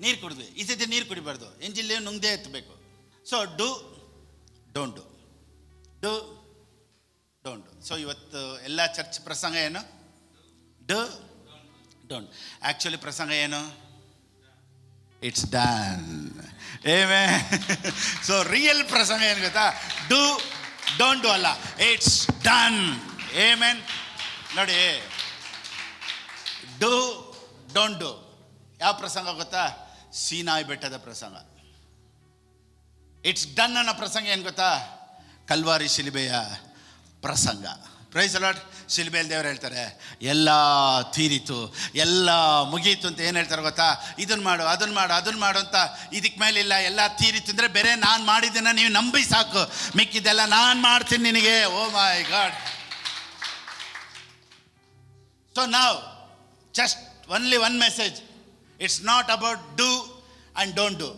ನೀರು ಕುಡಿದ್ವಿ. ಈ ಸತಿ ನೀರು ಕುಡಿಬಾರ್ದು, ಎಂಜಿಲ್ ನುಂಗ್ದೇ ಎತ್ತಬೇಕು. So do don't do, do don't do. So ಇವತ್ತು ಎಲ್ಲ ಚರ್ಚ್ ಪ್ರಸಂಗ ಏನು? Do don't. ಆ್ಯಕ್ಚುಲಿ ಪ್ರಸಂಗ ಏನು? It's done. Amen. So real ಪ್ರಸಂಗ ಏನು ಗೊತ್ತಾ? ಡೂ ಡೋಂಟ್ ಡೂ ಅಲ್ಲ, ಇಟ್ಸ್ ಡನ್. ಆಮೆನ್. ನೋಡಿ, ಡೂ ಡೋಂಟ್ ಡೂ ಯಾವ ಪ್ರಸಂಗ ಗೊತ್ತಾ? ಸೀನಾಯಿ ಬೆಟ್ಟದ ಪ್ರಸಂಗ. ಇಟ್ಸ್ ಡನ್ ಅನ್ನೋ ಪ್ರಸಂಗ ಏನು ಗೊತ್ತಾ? ಕಲ್ವಾರಿ ಶಿಲುಬೆಯ ಪ್ರಸಂಗ. Price the lord. ಶಿಲುಬೆಯಲ್ಲಿ ದೇವರು ಹೇಳ್ತಾರೆ ಎಲ್ಲ ತೀರಿತು, ಎಲ್ಲ ಮುಗೀತು ಅಂತ. ಏನು ಹೇಳ್ತಾರೆ ಗೊತ್ತಾ? ಇದನ್ನು ಮಾಡು, ಅದನ್ನು ಮಾಡು ಅಂತ. ಇದಕ್ಕೆ ಮೇಲೆ ಇಲ್ಲ, ಎಲ್ಲ ತೀರಿತು ಅಂದರೆ ಬೇರೆ ನಾನು ಮಾಡಿದ್ದನ್ನು ನೀವು ನಂಬಿ ಸಾಕು, ಮಿಕ್ಕಿದ್ದೆಲ್ಲ ನಾನು ಮಾಡ್ತೀನಿ ನಿನಗೆ. ಓ ಮೈ god. So now, just only one message. It's not about do and don't do.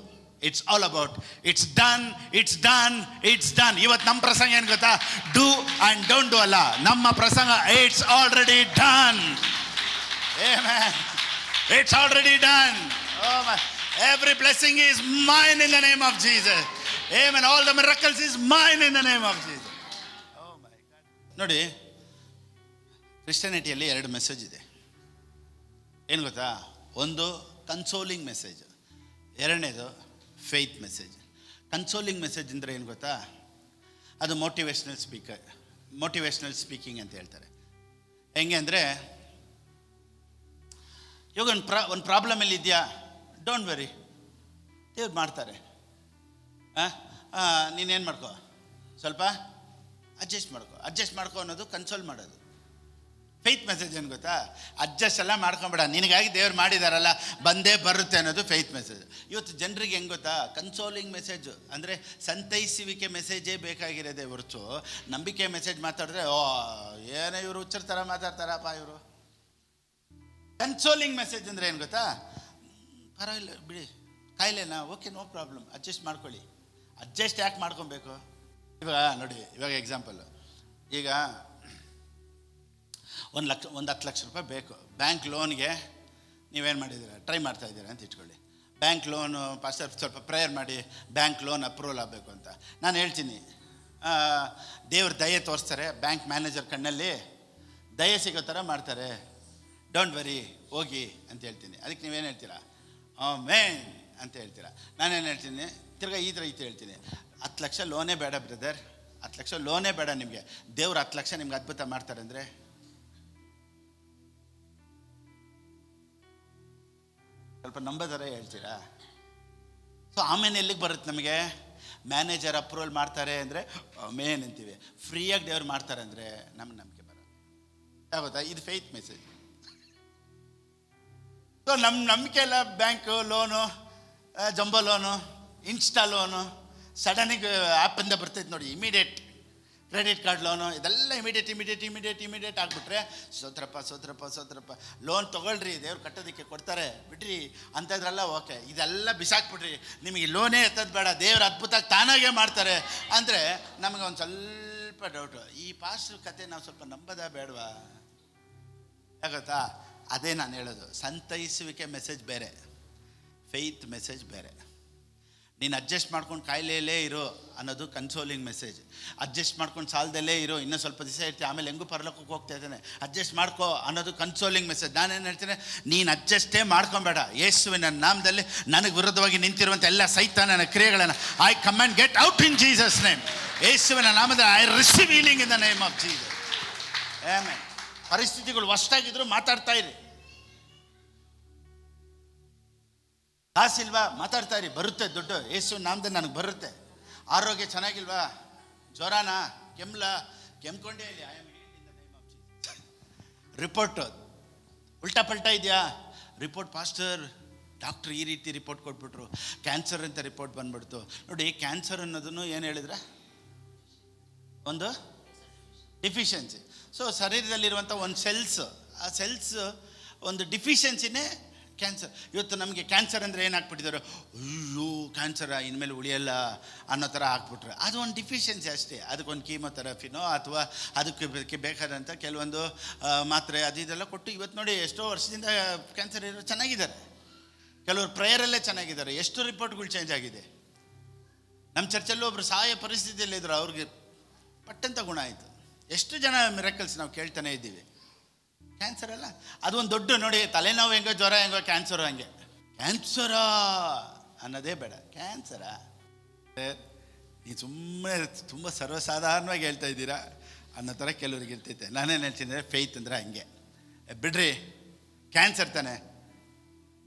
It's all about it's done, it's done, it's done. ಇವತ್ತು ನಮ್ಮ ಪ್ರಸಂಗ ಏನು ಗೊತ್ತಾ? Do and don't do ಅಲ್ಲ. ನಮ್ಮ ಪ್ರಸಂಗ it's already done. Amen. It's already done. Oh my. Every blessing is mine in the name of Jesus. Amen. All the miracles is mine in the name of Jesus. Oh my God. ನೋಡಿ, ಕ್ರಿಶ್ಚಿಯಾನಿಟಿಯಲ್ಲಿ 2 message ಇದೆ. ಏನು ಗೊತ್ತಾ? ಒಂದು ಕನ್ಸೋಲಿಂಗ್ message, ಎರಡನೇದು faith message. ಕನ್ಸೋಲಿಂಗ್ message ಅಂದರೆ ಏನು ಗೊತ್ತಾ? ಅದು ಮೋಟಿವೇಶ್ನಲ್ ಸ್ಪೀಕಿಂಗ್ ಅಂತ ಹೇಳ್ತಾರೆ. ಹೆಂಗೆ ಅಂದರೆ, ಇವಾಗ ಒಂದು ಪ್ರಾಬ್ಲಮಲ್ಲಿ ಇದೆಯಾ, ಡೋಂಟ್ ವೆರಿ, ದೇವ್ರು ಮಾಡ್ತಾರೆ. ನೀನೇನು ಮಾಡ್ಕೋ, ಸ್ವಲ್ಪ ಅಡ್ಜಸ್ಟ್ ಮಾಡ್ಕೋ ಅನ್ನೋದು ಕನ್ಸೋಲ್ ಮಾಡೋದು. ಫೇತ್ ಮೆಸೇಜ್ ಏನು ಗೊತ್ತಾ? ಅಡ್ಜಸ್ಟ್ ಎಲ್ಲ ಮಾಡ್ಕೊಂಬೇಡ, ನಿನಗಾಗಿ ದೇವ್ರು ಮಾಡಿದಾರಲ್ಲ, ಬಂದೇ ಬರುತ್ತೆ ಅನ್ನೋದು ಫೇತ್ ಮೆಸೇಜ್. ಇವತ್ತು ಜನರಿಗೆ ಹೆಂಗೆ ಗೊತ್ತಾ? ಕನ್ಸೋಲಿಂಗ್ ಮೆಸೇಜು ಅಂದರೆ ಸಂತೈಸುವಿಕೆ ಮೆಸೇಜೇ ಬೇಕಾಗಿರೋದೇ ಹೊರತು ನಂಬಿಕೆ ಮೆಸೇಜ್ ಮಾತಾಡಿದ್ರೆ ಏನೋ ಇವರು ಹುಚ್ಚರ ಥರ ಮಾತಾಡ್ತಾರಪ್ಪ ಇವರು. ಕನ್ಸೋಲಿಂಗ್ ಮೆಸೇಜ್ ಅಂದರೆ ಏನು ಗೊತ್ತಾ? ಪರವಾಗಿಲ್ಲ ಬಿಡಿ, ಕಾಯಿಲೆನಾ, ಓಕೆ, ನೋ ಪ್ರಾಬ್ಲಮ್, ಅಡ್ಜಸ್ಟ್ ಮಾಡ್ಕೊಳ್ಳಿ. ಅಡ್ಜಸ್ಟ್ ಯಾಕೆ ಮಾಡ್ಕೊಬೇಕು? ಇವಾಗ ನೋಡಿ, ಇವಾಗ ಎಕ್ಸಾಂಪಲ್, ಈಗ ಒಂದು 10 ಲಕ್ಷ ರೂಪಾಯಿ ಬೇಕು ಬ್ಯಾಂಕ್ ಲೋನ್ಗೆ. ನೀವೇನು ಮಾಡಿದ್ದೀರಾ, ಟ್ರೈ ಮಾಡ್ತಾ ಇದ್ದೀರಾ ಅಂತ ಇಟ್ಕೊಳ್ಳಿ. ಬ್ಯಾಂಕ್ ಲೋನು, ಪಾಸ್ಟರ್ ಸ್ವಲ್ಪ ಪ್ರೇಯರ್ ಮಾಡಿ ಬ್ಯಾಂಕ್ ಲೋನ್ ಅಪ್ರೂವಲ್ ಆಗಬೇಕು ಅಂತ ನಾನು ಹೇಳ್ತೀನಿ. ದೇವ್ರ ದಯೆ ತೋರಿಸ್ತಾರೆ, ಬ್ಯಾಂಕ್ ಮ್ಯಾನೇಜರ್ ಕಣ್ಣಲ್ಲಿ ದಯೆ ಸಿಗೋ ಥರ ಮಾಡ್ತಾರೆ. ಡೋಂಟ್ ವರಿ, ಹೋಗಿ ಅಂತ ಹೇಳ್ತೀನಿ. ಅದಕ್ಕೆ ನೀವೇನು ಹೇಳ್ತೀರಾ? ಆಮೆನ್ ಅಂತ ಹೇಳ್ತೀರಾ. ನಾನೇನು ಹೇಳ್ತೀನಿ, ತಿರ್ಗಾ ಈ ಥರ ಹೇಳ್ತೀನಿ, 10 ಲಕ್ಷ ಲೋನೇ ಬೇಡ ಬ್ರದರ್, 10 ಲಕ್ಷ ಲೋನೇ ಬೇಡ ನಿಮಗೆ, ದೇವ್ರು 10 ಲಕ್ಷ ನಿಮ್ಗೆ ಅದ್ಭುತ ಮಾಡ್ತಾರೆ ಅಂದರೆ ಸ್ವಲ್ಪ ನಂಬೋದರ ಹೇಳ್ತೀರಾ? ಸೊ ಆಮೇಲೆ ಎಲ್ಲಿಗೆ ಬರುತ್ತೆ ನಮಗೆ? ಮ್ಯಾನೇಜರ್ ಅಪ್ರೂವಲ್ ಮಾಡ್ತಾರೆ ಅಂದರೆ ಆಮೇನ್ ಅಂತೀವಿ. ಫ್ರೀಯಾಗಿ ದೇವ್ರು ಮಾಡ್ತಾರೆ ಅಂದರೆ ನಮ್ಗೆ ನಂಬಿಕೆ ಬರೋದು. ಯಾವತ್ತಾ? ಇದು ಫೇತ್ ಮೆಸೇಜ್. ಸೊ ನಮ್ಮ ನಂಬಿಕೆ ಎಲ್ಲ bank loan, jumbo loan, insta loan, ಸಡನ್ನಿಗೆ ಆ್ಯಪಿಂದ ಬರ್ತೈತೆ ನೋಡಿ, ಇಮಿಡಿಯೇಟ್ ಕ್ರೆಡಿಟ್ ಕಾರ್ಡ್ ಲೋನು, ಇದೆಲ್ಲ ಇಮಿಡಿಯೇಟ್ ಆಗಿಬಿಟ್ರೆ ಸೋತ್ರಪ್ಪ ಲೋನ್ ತೊಗೊಳ್ರಿ, ದೇವ್ರು ಕಟ್ಟೋದಕ್ಕೆ ಕೊಡ್ತಾರೆ ಬಿಡ್ರಿ ಅಂಥದ್ರೆಲ್ಲ ಓಕೆ. ಇದೆಲ್ಲ ಬಿಸಾಕ್ಬಿಡ್ರಿ, ನಿಮಗೆ ಲೋನೇ ಎತ್ತೋದು ಬೇಡ, ದೇವ್ರು ಅದ್ಭುತ ತಾನಾಗೇ ಮಾಡ್ತಾರೆ ಅಂದರೆ ನಮಗೆ ಒಂದು ಸ್ವಲ್ಪ ಡೌಟು. ಈ ಪಾಸ್ಟ್ರ್ ಕತೆ ನಾವು ಸ್ವಲ್ಪ ನಂಬೋದಾ ಬೇಡವಾ? ಯಾಗೊತ್ತಾ? ಅದೇ ನಾನು ಹೇಳೋದು, ಸಂತೈಸುವಿಕೆ ಮೆಸೇಜ್ ಬೇರೆ, ಫೇತ್ ಮೆಸೇಜ್ ಬೇರೆ. ನೀನು ಅಡ್ಜಸ್ಟ್ ಮಾಡ್ಕೊಂಡು ಕಾಯಿಲೆಯಲ್ಲೇ ಇರೋ ಅನ್ನೋದು ಕನ್ಸೋಲಿಂಗ್ ಮೆಸೇಜ್. ಅಡ್ಜಸ್ಟ್ ಮಾಡ್ಕೊಂಡು ಸಾಲದಲ್ಲೇ ಇರೋ, ಇನ್ನೂ ಸ್ವಲ್ಪ ದಿವಸ ಇರ್ತೀವಿ, ಆಮೇಲೆ ಹೆಂಗೂ ಪರಲೋಕಕ್ಕೆ ಹೋಗ್ತಾ ಇದ್ದಾನೆ, ಅಡ್ಜಸ್ಟ್ ಮಾಡ್ಕೋ ಅನ್ನೋದು ಕನ್ಸೋಲಿಂಗ್ ಮೆಸೇಜ್. ನಾನೇನು ಹೇಳ್ತೇನೆ, ನೀನು ಅಡ್ಜಸ್ಟೇ ಮಾಡ್ಕೊಬೇಡ. ಯೇಸುವಿನ ನಾಮದಲ್ಲಿ ನನಗೆ ವಿರುದ್ಧವಾಗಿ ನಿಂತಿರುವಂಥ ಎಲ್ಲ ಸೈತಾನನ ಕ್ರಿಯೆಗಳನ್ನು I command get out in Jesus name. ಯೇಸುವಿನ ನಾಮದಲ್ಲಿ I receive healing in the name of Jesus. Amen. ಪರಿಸ್ಥಿತಿಗಳು ಹೊಸ್ತಾಗಿದ್ರು ಮಾತಾಡ್ತಾ ಇರಿ. ಕಾಸಿಲ್ವಾ, ಮಾತಾಡ್ತಾ ಇರಿ, ಬರುತ್ತೆ ದುಡ್ಡು. ಯೇಸು ನಾಮದಲ್ಲಿ ನನಗೆ ಬರುತ್ತೆ. ಆರೋಗ್ಯ ಚೆನ್ನಾಗಿಲ್ವಾ, ಜ್ವರನ, ಕೆಮ್ಕೊಂಡೇ ಇಲ್ಲಿ, I am healed in the name of Jesus. Report ಉಲ್ಟಾ ಪಲ್ಟಾ ಇದೆಯಾ, ರಿಪೋರ್ಟ್ ಪಾಸ್ಟರ್ ಡಾಕ್ಟ್ರ್ ಈ ರೀತಿ ರಿಪೋರ್ಟ್ ಕೊಟ್ಬಿಟ್ರು, ಕ್ಯಾನ್ಸರ್ ಅಂತ ರಿಪೋರ್ಟ್ ಬಂದ್ಬಿಡ್ತು. ನೋಡಿ, ಕ್ಯಾನ್ಸರ್ ಅನ್ನೋದನ್ನು ಏನು ಹೇಳಿದ್ರೆ ಒಂದು ಡಿಫಿಷಿಯನ್ಸಿ. ಸೊ ಶರೀರದಲ್ಲಿರುವಂಥ ಒಂದು ಸೆಲ್ಸ್, ಆ ಸೆಲ್ಸ್ ಒಂದು ಡಿಫಿಷಿಯನ್ಸಿನೇ ಕ್ಯಾನ್ಸರ್. ಇವತ್ತು ನಮಗೆ ಕ್ಯಾನ್ಸರ್ ಅಂದರೆ ಏನಾಗ್ಬಿಟ್ಟಿದ್ದಾರೆ, ಅಯ್ಯೋ ಕ್ಯಾನ್ಸರ ಇನ್ಮೇಲೆ ಉಳಿಯಲ್ಲ ಅನ್ನೋ ಥರ ಹಾಕ್ಬಿಟ್ರೆ ಅದು ಒಂದು ಡಿಫಿಷಿಯನ್ಸಿ ಅಷ್ಟೇ. ಅದಕ್ಕೊಂದು ಕೀಮೊಥೆರಪಿನೋ ಅಥವಾ ಅದಕ್ಕೆ ಬೇಕಾದಂಥ ಕೆಲವೊಂದು ಮಾತ್ರೆ ಅದು ಇದೆಲ್ಲ ಕೊಟ್ಟು ಇವತ್ತು ನೋಡಿ ಎಷ್ಟೋ ವರ್ಷದಿಂದ ಕ್ಯಾನ್ಸರ್ ಇರೋ ಚೆನ್ನಾಗಿದ್ದಾರೆ, ಕೆಲವರು ಪ್ರೇಯರಲ್ಲೇ ಚೆನ್ನಾಗಿದ್ದಾರೆ. ಎಷ್ಟು ರಿಪೋರ್ಟ್ಗಳು ಚೇಂಜ್ ಆಗಿದೆ. ನಮ್ಮ ಚರ್ಚಲ್ಲೂ ಒಬ್ಬರು ಸಹಾಯ ಪರಿಸ್ಥಿತಿಯಲ್ಲಿದ್ದರು, ಅವ್ರಿಗೆ ಪಟ್ಟಂತ ಗುಣ ಆಯಿತು. ಎಷ್ಟು ಜನ ಮಿರಾಕಲ್ಸ್ ನಾವು ಕೇಳ್ತಾನೆ ಇದ್ದೀವಿ. ಕ್ಯಾನ್ಸರ್ ಅಲ್ಲ, ಅದು ಒಂದು ದೊಡ್ಡ ನೋಡಿ, ತಲೆನೋವು ಹೆಂಗೋ, ಜ್ವರ ಹೆಂಗೋ, ಕ್ಯಾನ್ಸರು ಹಂಗೆ. ಕ್ಯಾನ್ಸರಾ ಅನ್ನೋದೇ ಬೇಡ, ಕ್ಯಾನ್ಸರಾ ನೀವು ಸುಮ್ಮನೆ ತುಂಬ ಸರ್ವಸಾಧಾರಣವಾಗಿ ಹೇಳ್ತಾ ಇದ್ದೀರಾ ಅನ್ನೋ ಥರ ಕೆಲವ್ರಿಗೆ ಇರ್ತೈತೆ. ನಾನೇನು ಹೇಳ್ತೀನಿ ಅಂದರೆ, ಫೇತ್ ಅಂದರೆ ಹಂಗೆ, ಬಿಡ್ರಿ ಕ್ಯಾನ್ಸರ್ ತಾನೆ,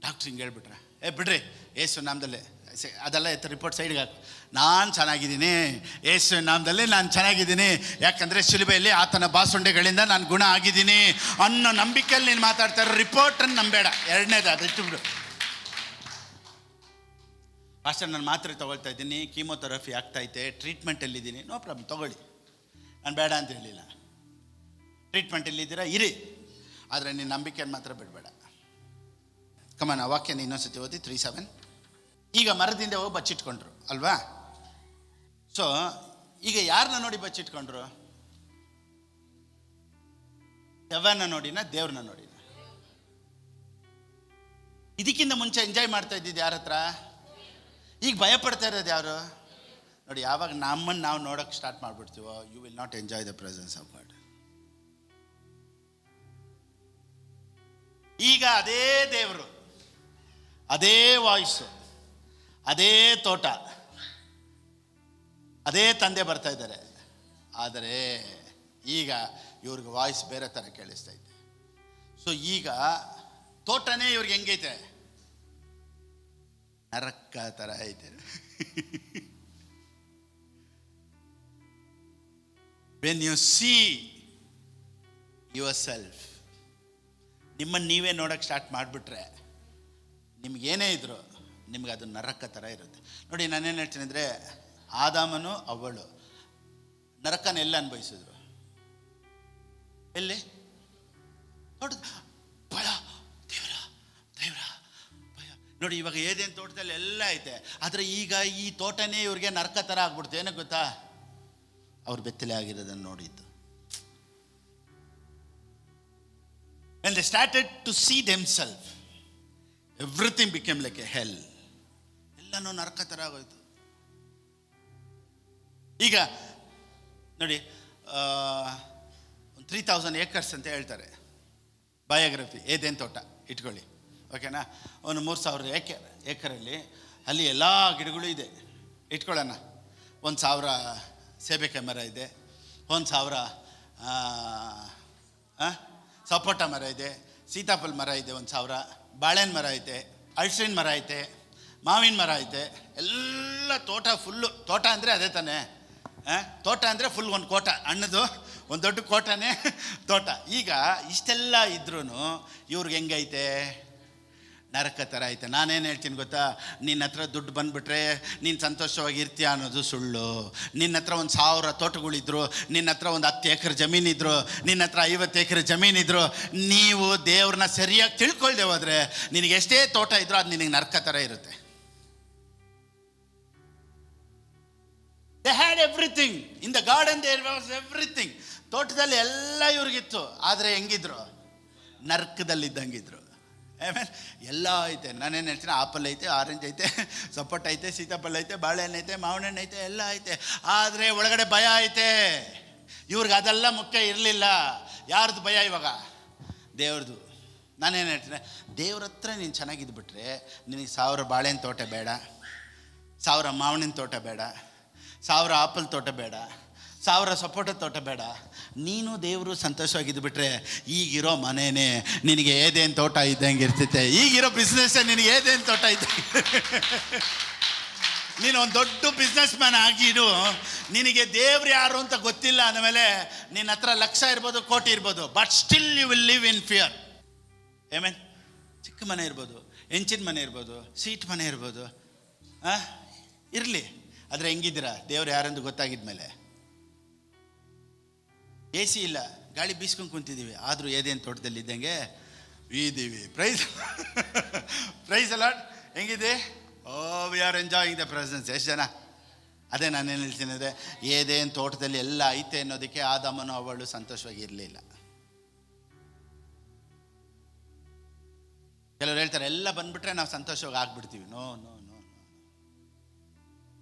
ಡಾಕ್ಟ್ರ್ ಹಿಂಗೆ ಹೇಳ್ಬಿಟ್ರೆ ಬಿಡ್ರಿ ಯೇಸು ನಾಮದಲ್ಲೇ ಅದೆಲ್ಲ ರಿಪೋರ್ಟ್ ಸೈಡ್ಗೆ ಹಾಕು, ನಾನು ಚೆನ್ನಾಗಿದ್ದೀನಿ, ಯೇಸು ನಾಮದಲ್ಲಿ ನಾನು ಚೆನ್ನಾಗಿದ್ದೀನಿ, ಯಾಕಂದರೆ ಶಿಲುಬೆಯಲ್ಲಿ ಆತನ ಬಾಸುಂಡೆಗಳಿಂದ ನಾನು ಗುಣ ಆಗಿದ್ದೀನಿ ಅನ್ನೋ ನಂಬಿಕೆಯಲ್ಲಿ ನೀನು ಮಾತಾಡ್ತಾರೆ. ರಿಪೋರ್ಟನ್ನು ನಂಬೇಡ. ಎರಡನೇದು ಅದು ಇಟ್ಟುಬಿಡು. ಪಾಸ್ಟರ್ ನಾನು ಮಾತ್ರೆ ತೊಗೊಳ್ತಾ ಇದ್ದೀನಿ, ಕೀಮೊಥೆರಪಿ ಆಗ್ತಾಯಿದೆ, ಟ್ರೀಟ್ಮೆಂಟಲ್ಲಿದ್ದೀನಿ, ನೋ ಪ್ರಾಬ್ಲಮ್ ತೊಗೊಳ್ಳಿ, ನಾನು ಬೇಡ ಅಂತ ಹೇಳಿಲ್ಲ. ಟ್ರೀಟ್ಮೆಂಟಲ್ಲಿದ್ದೀರಾ ಇರಿ, ಆದರೆ ನೀನು ನಂಬಿಕೆಯನ್ನು ಮಾತ್ರ ಬಿಡಬೇಡ. ಕಮಾನ ವಾಕ್ಯನ ಇನ್ನೊಂದ್ಸತಿ ಓದಿ 3:7. ಈಗ ಮರದಿಂದ ಹೋಗಿ ಬಚ್ಚಿಟ್ಕೊಂಡ್ರು ಅಲ್ವಾ? ಸೊ ಈಗ ಯಾರನ್ನ ನೋಡಿ ಬಚ್ಚಿಟ್ಕೊಂಡ್ರು? ದೆವ್ವನ ನೋಡಿನ, ದೇವ್ರನ್ನ ನೋಡಿನ? ಇದಕ್ಕಿಂತ ಮುಂಚೆ ಎಂಜಾಯ್ ಮಾಡ್ತಾ ಇದ್ದಿದ್ದು ಯಾರ ಹತ್ರ? ಈಗ ಭಯ ಪಡ್ತಾ ಇರೋದು ಯಾರು? ನೋಡಿ, ಯಾವಾಗ ನಮ್ಮನ್ನು ನಾವು ನೋಡೋಕ್ಕೆ ಸ್ಟಾರ್ಟ್ ಮಾಡಿಬಿಡ್ತೀವೋ, you will not enjoy the presence of God. ಈಗ ಅದೇ ದೇವರು, ಅದೇ ವಾಯ್ಸು, ಅದೇ ತೋಟ, ಅದೇ ತಂದೆ ಬರ್ತಾ ಇದ್ದಾರೆ. ಆದರೆ ಈಗ ಇವ್ರಿಗೆ ವಾಯ್ಸ್ ಬೇರೆ ಥರ ಕೇಳಿಸ್ತಾ ಇದೆ. ಸೊ ಈಗ ತೋಟನೇ ಇವ್ರಿಗೆ ಹೆಂಗೈತೆ? ನರಕ ಥರ ಐತೆ. When U see your self, ನಿಮ್ಮನ್ನು ನೀವೇ ನೋಡೋಕ್ಕೆ ಸ್ಟಾರ್ಟ್ ಮಾಡಿಬಿಟ್ರೆ ನಿಮಗೇನೇ ಇದ್ರು ನಿಮ್ಗೆ ಅದು ನರಕ ಥರ ಇರುತ್ತೆ. ನೋಡಿ, ನಾನೇನು ಹೇಳ್ತೀನಿ ಅಂದರೆ, ಆದಾಮನು ಅವಳು ನರಕನ ಎಲ್ಲ ಅನುಭವಿಸಿದ್ರು. ಎಲ್ಲಿ? ನೋಡಿ, ಭಯ, ದೇವ್ರ ದೇವ್ರ ಭಯ. ನೋಡಿ, ಇವಾಗ ಏದೇನು ತೋಟದಲ್ಲಿ ಎಲ್ಲ ಐತೆ, ಆದರೆ ಈಗ ಈ ತೋಟನೇ ಇವ್ರಿಗೆ ನರಕ ಥರ ಆಗ್ಬಿಡ್ತು. ಏನಕ್ಕೆ ಗೊತ್ತಾ? ಅವ್ರು ಬೆತ್ತಲೆ ಆಗಿರೋದನ್ನು ನೋಡಿದ್ದು. When they started to see themselves, everything became like a hell. ಎಲ್ಲನೂ ನರಕ ಥರ ಆಗೋಯ್ತು. ಈಗ ನೋಡಿ, 3000 acres ಅಂತ ಹೇಳ್ತಾರೆ ಬಯೋಗ್ರಫಿ, ಏದೇನು ತೋಟ ಇಟ್ಕೊಳ್ಳಿ, ಓಕೆನಾ? ಒಂದು 3000 ಏಕರಲ್ಲಿ ಅಲ್ಲಿ ಎಲ್ಲ ಗಿಡಗಳು ಇದೆ ಇಟ್ಕೊಳ್ಳೋಣ. 1000 ಸೇಬೆಕಾಯಿ ಮರ ಇದೆ, 1000 ಸಪೋಟ ಮರ ಇದೆ, ಸೀತಾಫಲ ಮರ ಇದೆ, 1000 ಬಾಳೆಹಣ್ಣು ಮರ ಐತೆ, ಹಲಸಿನ ಮರ ಐತೆ, ಮಾವಿನ ಮರ ಐತೆ. ಎಲ್ಲ ತೋಟ ಫುಲ್ಲು. ತೋಟ ಅಂದರೆ ಅದೇ ತಾನೇ, ತೋಟ ಅಂದರೆ ಫುಲ್ ಒಂದು ಕೋಟ, ಹಣ್ಣದು ಒಂದು ದೊಡ್ಡ ಕೋಟನೇ ತೋಟ. ಈಗ ಇಷ್ಟೆಲ್ಲ ಇದ್ರೂ ಇವ್ರಿಗೆ ಹೆಂಗೈತೆ? ನರಕ ಥರ ಐತೆ. ನಾನೇನು ಹೇಳ್ತೀನಿ ಗೊತ್ತಾ? ನಿನ್ನ ಹತ್ರ ದುಡ್ಡು ಬಂದುಬಿಟ್ರೆ ನೀನು ಸಂತೋಷವಾಗಿ ಇರ್ತೀಯ ಅನ್ನೋದು ಸುಳ್ಳು. ನಿನ್ನ ಹತ್ರ 1000 ತೋಟಗಳಿದ್ರು, ನಿನ್ನ ಹತ್ರ 10 ಎಕರೆ ಜಮೀನಿದ್ರು, ನಿನ್ನ ಹತ್ರ 50 ಎಕರೆ ಜಮೀನಿದ್ರು, ನೀವು ದೇವ್ರನ್ನ ಸರಿಯಾಗಿ ತಿಳ್ಕೊಳ್ದೆ ಹೋದರೆ ನಿನಗೆ ಎಷ್ಟೇ ತೋಟ ಇದ್ರೂ ಅದು ನಿನಗೆ ನರಕ ಥರ ಇರುತ್ತೆ. They had everything. In the garden there was everything. ತೋಟದಲ್ಲಿ ಎಲ್ಲ ಇವ್ರಿಗಿತ್ತು, ಆದರೆ ಹೆಂಗಿದ್ರು? ನರಕದಲ್ಲಿದ್ದಂಗಿದ್ರು. ಆಮೇಲೆ ಎಲ್ಲ ಐತೆ. ನಾನೇನು ಹೇಳ್ತೀನಿ, ಆಪಲ್ ಐತೆ, ಆರೆಂಜ್ ಐತೆ, ಸಪೋಟ ಐತೆ, ಸೀತಾಫಲ ಐತೆ, ಬಾಳೆಹಣ್ಣು ಐತೆ, ಮಾವಿನ ಹಣ್ಣು ಐತೆ, ಎಲ್ಲ ಐತೆ. ಆದರೆ ಒಳಗಡೆ ಭಯ ಐತೆ. ಇವ್ರಿಗೆ ಅದೆಲ್ಲ ಮುಖ್ಯ ಇರಲಿಲ್ಲ. ಯಾರ್ದು ಭಯ ಇವಾಗ? ದೇವ್ರದ್ದು. ನಾನೇನು ಹೇಳ್ತೀನಿ, ದೇವ್ರ ಹತ್ರ ನೀನು ಚೆನ್ನಾಗಿದ್ಬಿಟ್ರೆ ನಿನಗೆ 1000 ಬಾಳೆಹಣ್ಣು ತೋಟ ಬೇಡ, 1000 ಮಾವಿನ ತೋಟ ಬೇಡ, 1000 ಆಪಲ್ ತೋಟ ಬೇಡ, 1000 ಸಪೋಟ ತೋಟ ಬೇಡ. ನೀನು ದೇವರು ಸಂತೋಷವಾಗಿದ್ದುಬಿಟ್ರೆ ಈಗಿರೋ ಮನೇನೆ ನಿನಗೆ ಏದೇನು ತೋಟ ಇದ್ದಂಗೆ ಇರ್ತೈತೆ. ಈಗಿರೋ ಬಿಸ್ನೆಸ್ಸೇ ನಿನಗೆ ಏದೇನು ತೋಟ ಇದ್ದಂಗೆ. ನೀನು ಒಂದು ದೊಡ್ಡ ಬಿಸ್ನೆಸ್ ಮ್ಯಾನ್ ಆಗಿರು, ನಿನಗೆ ದೇವ್ರು ಯಾರು ಅಂತ ಗೊತ್ತಿಲ್ಲ ಅಂದಮೇಲೆ ನಿನ್ನ ಹತ್ರ ಲಕ್ಷ ಇರ್ಬೋದು, ಕೋಟಿ ಇರ್ಬೋದು, but still you will live in fear. Amen? ಚಿಕ್ಕ ಮನೆ ಇರ್ಬೋದು, ಹೆಂಚಿನ ಮನೆ ಇರ್ಬೋದು, ಸೀಟ್ ಮನೆ ಇರ್ಬೋದು, ಇರಲಿ. ಆದರೆ ಹೆಂಗಿದ್ದೀರಾ ದೇವ್ರು ಯಾರೆಂದು ಗೊತ್ತಾಗಿದ್ಮೇಲೆ? ಎ ಸಿ ಇಲ್ಲ, ಗಾಳಿ ಬೀಸ್ಕೊಂಡು ಕುಂತಿದ್ದೀವಿ, ಆದರೂ ಏದೇನು ತೋಟದಲ್ಲಿ ಇದ್ದಂಗೆ ಇದ್ದೀವಿ. Praise a lot. ಹೆಂಗಿದೆ? We are enjoying the presence. ಎಷ್ಟು ಜನ? ಅದೇ ನಾನೇನು ಹೇಳ್ತೀನಿ ಅಂದರೆ, ಏದೇನು ತೋಟದಲ್ಲಿ ಎಲ್ಲ ಐತೆ ಅನ್ನೋದಕ್ಕೆ ಆದಾಮನು ಅವಳು ಸಂತೋಷವಾಗಿ ಇರಲಿಲ್ಲ. ಕೆಲವರು ಹೇಳ್ತಾರೆ ಎಲ್ಲ ಬಂದ್ಬಿಟ್ರೆ ನಾವು ಸಂತೋಷವಾಗಿ ಆಗ್ಬಿಡ್ತೀವಿ. No no no no.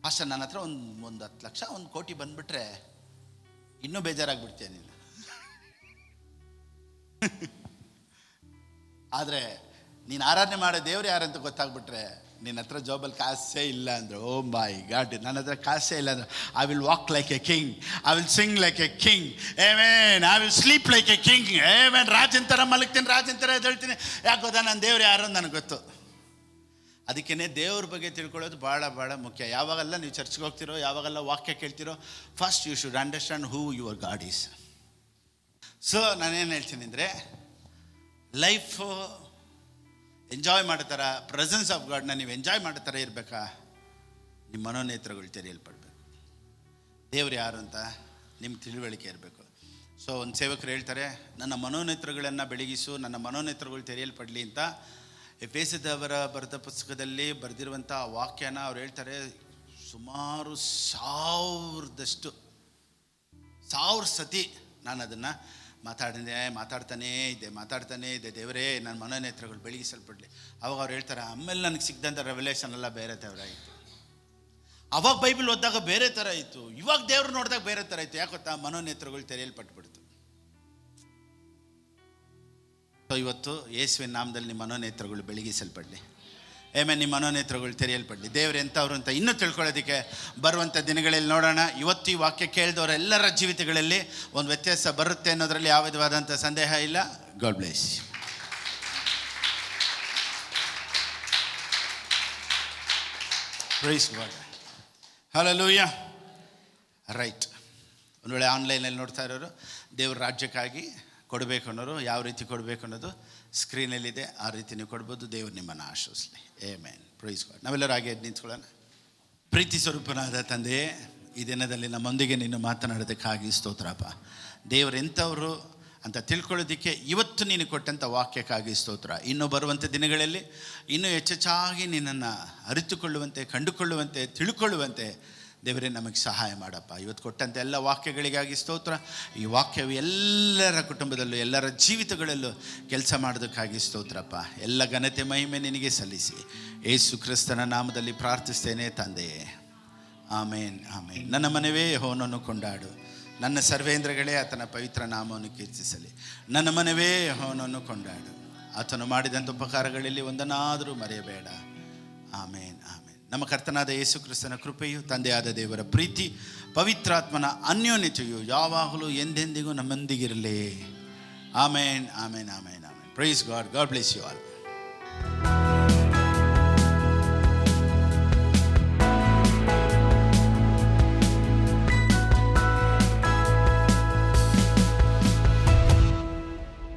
ಅಷ್ಟ ನನ್ನ ಹತ್ರ ಒಂದು 10 ಲಕ್ಷ 1 ಕೋಟಿ ಬಂದ್ಬಿಟ್ರೆ ಇನ್ನೂ ಬೇಜಾರಾಗ್ಬಿಡ್ತೀಯ ನೀನು. ಆದರೆ ನೀನು ಆರಾಧನೆ ಮಾಡೋ ದೇವ್ರು ಯಾರಂತ ಗೊತ್ತಾಗ್ಬಿಟ್ರೆ, ನಿನ್ನ ಹತ್ರ ಜಾಬಲ್ಲಿ ಕಾಸೇ ಇಲ್ಲ ಅಂದರೆ, ಓ ಮೈ ಗಾಡ್, ನನ್ನ ಹತ್ರ ಕಾಸೇ ಇಲ್ಲ ಅಂದರೆ, I will walk like A king, I will Singh like A king, amen, I will sleep like A king, amen. ರಾಜನ ಥರ ಮಲಗ್ತೀನಿ, ರಾಜನ ಥರ ಎದ್ದೇಳ್ತೀನಿ. ಯಾಕೆ ಗೊತ್ತಾ? ನನ್ನ ದೇವ್ರು ಯಾರು ಅಂತ ನನಗೆ ಗೊತ್ತು. ಅದಕ್ಕೇ ದೇವ್ರ ಬಗ್ಗೆ ತಿಳ್ಕೊಳ್ಳೋದು ಭಾಳ ಭಾಳ ಮುಖ್ಯ. ಯಾವಾಗೆಲ್ಲ ನೀವು ಚರ್ಚ್ಗೆ ಹೋಗ್ತಿರೋ, ಯಾವಾಗೆಲ್ಲ ವಾಕ್ಯ ಕೇಳ್ತಿರೋ, first you should understand who your God is. So ನಾನೇನು ಹೇಳ್ತೀನಿ ಅಂದರೆ, ಲೈಫು ಎಂಜಾಯ್ ಮಾಡೋ ಥರ, ಪ್ರೆಸೆನ್ಸ್ ಆಫ್ ಗಾಡ್ನ ನೀವು ಎಂಜಾಯ್ ಮಾಡೋ ಥರ ಇರಬೇಕಾ? ನಿಮ್ಮ ಮನೋನೇತ್ರಗಳು ತೆರೆಯಲ್ಪಡಬೇಕು. ದೇವ್ರು ಯಾರು ಅಂತ ನಿಮ್ಗೆ ತಿಳುವಳಿಕೆ ಇರಬೇಕು. ಸೊ ಒಂದು ಸೇವಕರು ಹೇಳ್ತಾರೆ, ನನ್ನ ಮನೋನೇತ್ರಗಳನ್ನು ಬೆಳಗಿಸು, ನನ್ನ ಮನೋನೇತ್ರಗಳು ತೆರೆಯಲ್ಪಡಲಿ ಅಂತ. ಎಫೆಸದವರ ಬರೆದ ಪುಸ್ತಕದಲ್ಲಿ ಬರೆದಿರುವಂಥ ವಾಕ್ಯನ ಅವ್ರು ಹೇಳ್ತಾರೆ. ಸುಮಾರು 1000 ಸತಿ ನಾನು ಅದನ್ನು ಮಾತಾಡ್ತಾನೇ ಇದ್ದೆ, ದೇವರೇ ನನ್ನ ಮನೋನೇತ್ರಗಳು ಬೆಳಗಿಸಲ್ಪಡಲಿ. ಅವಾಗ ಅವ್ರು ಹೇಳ್ತಾರೆ, ಆಮೇಲೆ ನನಗೆ ಸಿಗ್ದಂಥ ರೆವಲ್ಯೂಷನ್ ಎಲ್ಲ ಬೇರೆ ಥರ ಇತ್ತು. ಅವಾಗ ಬೈಬಲ್ ಓದಿದಾಗ ಬೇರೆ ಥರ ಇತ್ತು, ಇವಾಗ ದೇವ್ರು ನೋಡಿದಾಗ ಬೇರೆ ಥರ ಇತ್ತು. ಯಾಕೆ ಗೊತ್ತಾ? ಮನೋನೇತ್ರಗಳು ತೆರೆಯಲ್ಪಟ್ಬಿಡ್ತು. ಸೊ ಇವತ್ತು ಯೇಸುವಿನ ನಾಮದಲ್ಲಿ ನಿಮ್ಮ ಮನೋನೇತ್ರಗಳು ಬೆಳಗಿಸಲ್ಪಡಲಿ. ಆಮೇಲೆ ನಿಮ್ಮ ಮನೋನೇತ್ರಗಳು ತೆರೆಯಲ್ಪಡಲಿ. ದೇವ್ರು ಎಂಥವ್ರು ಅಂತ ಇನ್ನೂ ತಿಳ್ಕೊಳ್ಳೋದಕ್ಕೆ ಬರುವಂಥ ದಿನಗಳಲ್ಲಿ ನೋಡೋಣ. ಇವತ್ತು ಈ ವಾಕ್ಯ ಕೇಳಿದವರೆಲ್ಲರ ಜೀವಿತಗಳಲ್ಲಿ ಒಂದು ವ್ಯತ್ಯಾಸ ಬರುತ್ತೆ ಅನ್ನೋದರಲ್ಲಿ ಯಾವ ವಿಧವಾದಂಥ ಸಂದೇಹ ಇಲ್ಲ. God bless. Price God. Hallelujah. Right. ಒಂದು ವೇಳೆ ಆನ್ಲೈನಲ್ಲಿ ನೋಡ್ತಾ ಇರೋರು, ದೇವ್ರ ರಾಜ್ಯಕ್ಕಾಗಿ ಕೊಡಬೇಕು ಅನ್ನೋರು, ಯಾವ ರೀತಿ ಕೊಡಬೇಕು ಅನ್ನೋದು ಸ್ಕ್ರೀನಲ್ಲಿದೆ. ಆ ರೀತಿ ನೀವು ಕೊಡ್ಬೋದು. ದೇವರು ನಿಮ್ಮನ್ನು ಆಶೀರ್ವದಿಸಲಿ. ಆಮೆನ್. Praise God. ನಾವೆಲ್ಲರೂ ಹಾಗೆ ನಿಂತ್ಕೊಳ್ಳೋಣ. ಪ್ರೀತಿ ಸ್ವರೂಪನಾದ ತಂದೆಯೇ, ಈ ದಿನದಲ್ಲಿ ನಮ್ಮೊಂದಿಗೆ ನೀನು ಮಾತನಾಡೋದಕ್ಕಾಗಿ ಸ್ತೋತ್ರಪ್ಪ. ದೇವರು ಎಂಥವರು ಅಂತ ತಿಳ್ಕೊಳ್ಳೋದಕ್ಕೆ ಇವತ್ತು ನೀನು ಕೊಟ್ಟಂಥ ವಾಕ್ಯಕ್ಕಾಗಿ ಸ್ತೋತ್ರ. ಇನ್ನೂ ಬರುವಂಥ ದಿನಗಳಲ್ಲಿ ಇನ್ನೂ ಹೆಚ್ಚೆಚ್ಚಾಗಿ ನಿನ್ನನ್ನು ಅರಿತುಕೊಳ್ಳುವಂತೆ, ಕಂಡುಕೊಳ್ಳುವಂತೆ, ತಿಳ್ಕೊಳ್ಳುವಂತೆ ದೇವರೇ ನಮಗೆ ಸಹಾಯ ಮಾಡಪ್ಪ. ಇವತ್ತು ಕೊಟ್ಟಂಥ ಎಲ್ಲ ವಾಕ್ಯಗಳಿಗಾಗಿ ಸ್ತೋತ್ರ. ಈ ವಾಕ್ಯವು ಎಲ್ಲರ ಕುಟುಂಬದಲ್ಲೂ, ಎಲ್ಲರ ಜೀವಿತಗಳಲ್ಲೂ ಕೆಲಸ ಮಾಡೋದಕ್ಕಾಗಿ ಸ್ತೋತ್ರಪ್ಪ. ಎಲ್ಲ ಘನತೆ ಮಹಿಮೆ ನಿನಗೆ ಸಲ್ಲಿಸಿ ಯೇಸು ಕ್ರಿಸ್ತನ ನಾಮದಲ್ಲಿ ಪ್ರಾರ್ಥಿಸ್ತೇನೆ ತಂದೆಯೇ. ಆಮೇನ್, ಆಮೇನ್. ನನ್ನ ಮನವೇ ಯೆಹೋವನನ್ನು ಕೊಂಡಾಡು, ನನ್ನ ಸರ್ವೇಂದ್ರಗಳೇ ಆತನ ಪವಿತ್ರ ನಾಮವನ್ನು ಕೀರ್ತಿಸಲಿ. ನನ್ನ ಮನವೇ ಯೆಹೋವನನ್ನು ಕೊಂಡಾಡು, ಆತನು ಮಾಡಿದಂಥ ಉಪಕಾರಗಳಲ್ಲಿ ಒಂದನ್ನಾದರೂ ಮರೆಯಬೇಡ. ಆಮೇನ್, ಆಮೇನ್. ನಮ್ಮ ಕರ್ತನಾದ ಯೇಸು ಕ್ರಿಸ್ತನ ಕೃಪೆಯು, ತಂದೆಯಾದ ದೇವರ ಪ್ರೀತಿ, ಪವಿತ್ರಾತ್ಮನ ಅನ್ಯೋನ್ಯತೆಯು ಯಾವಾಗಲೂ ಎಂದೆಂದಿಗೂ ನಮ್ಮೊಂದಿಗಿರಲಿ. Amen, amen, amen, amen. Praise God. God bless you all.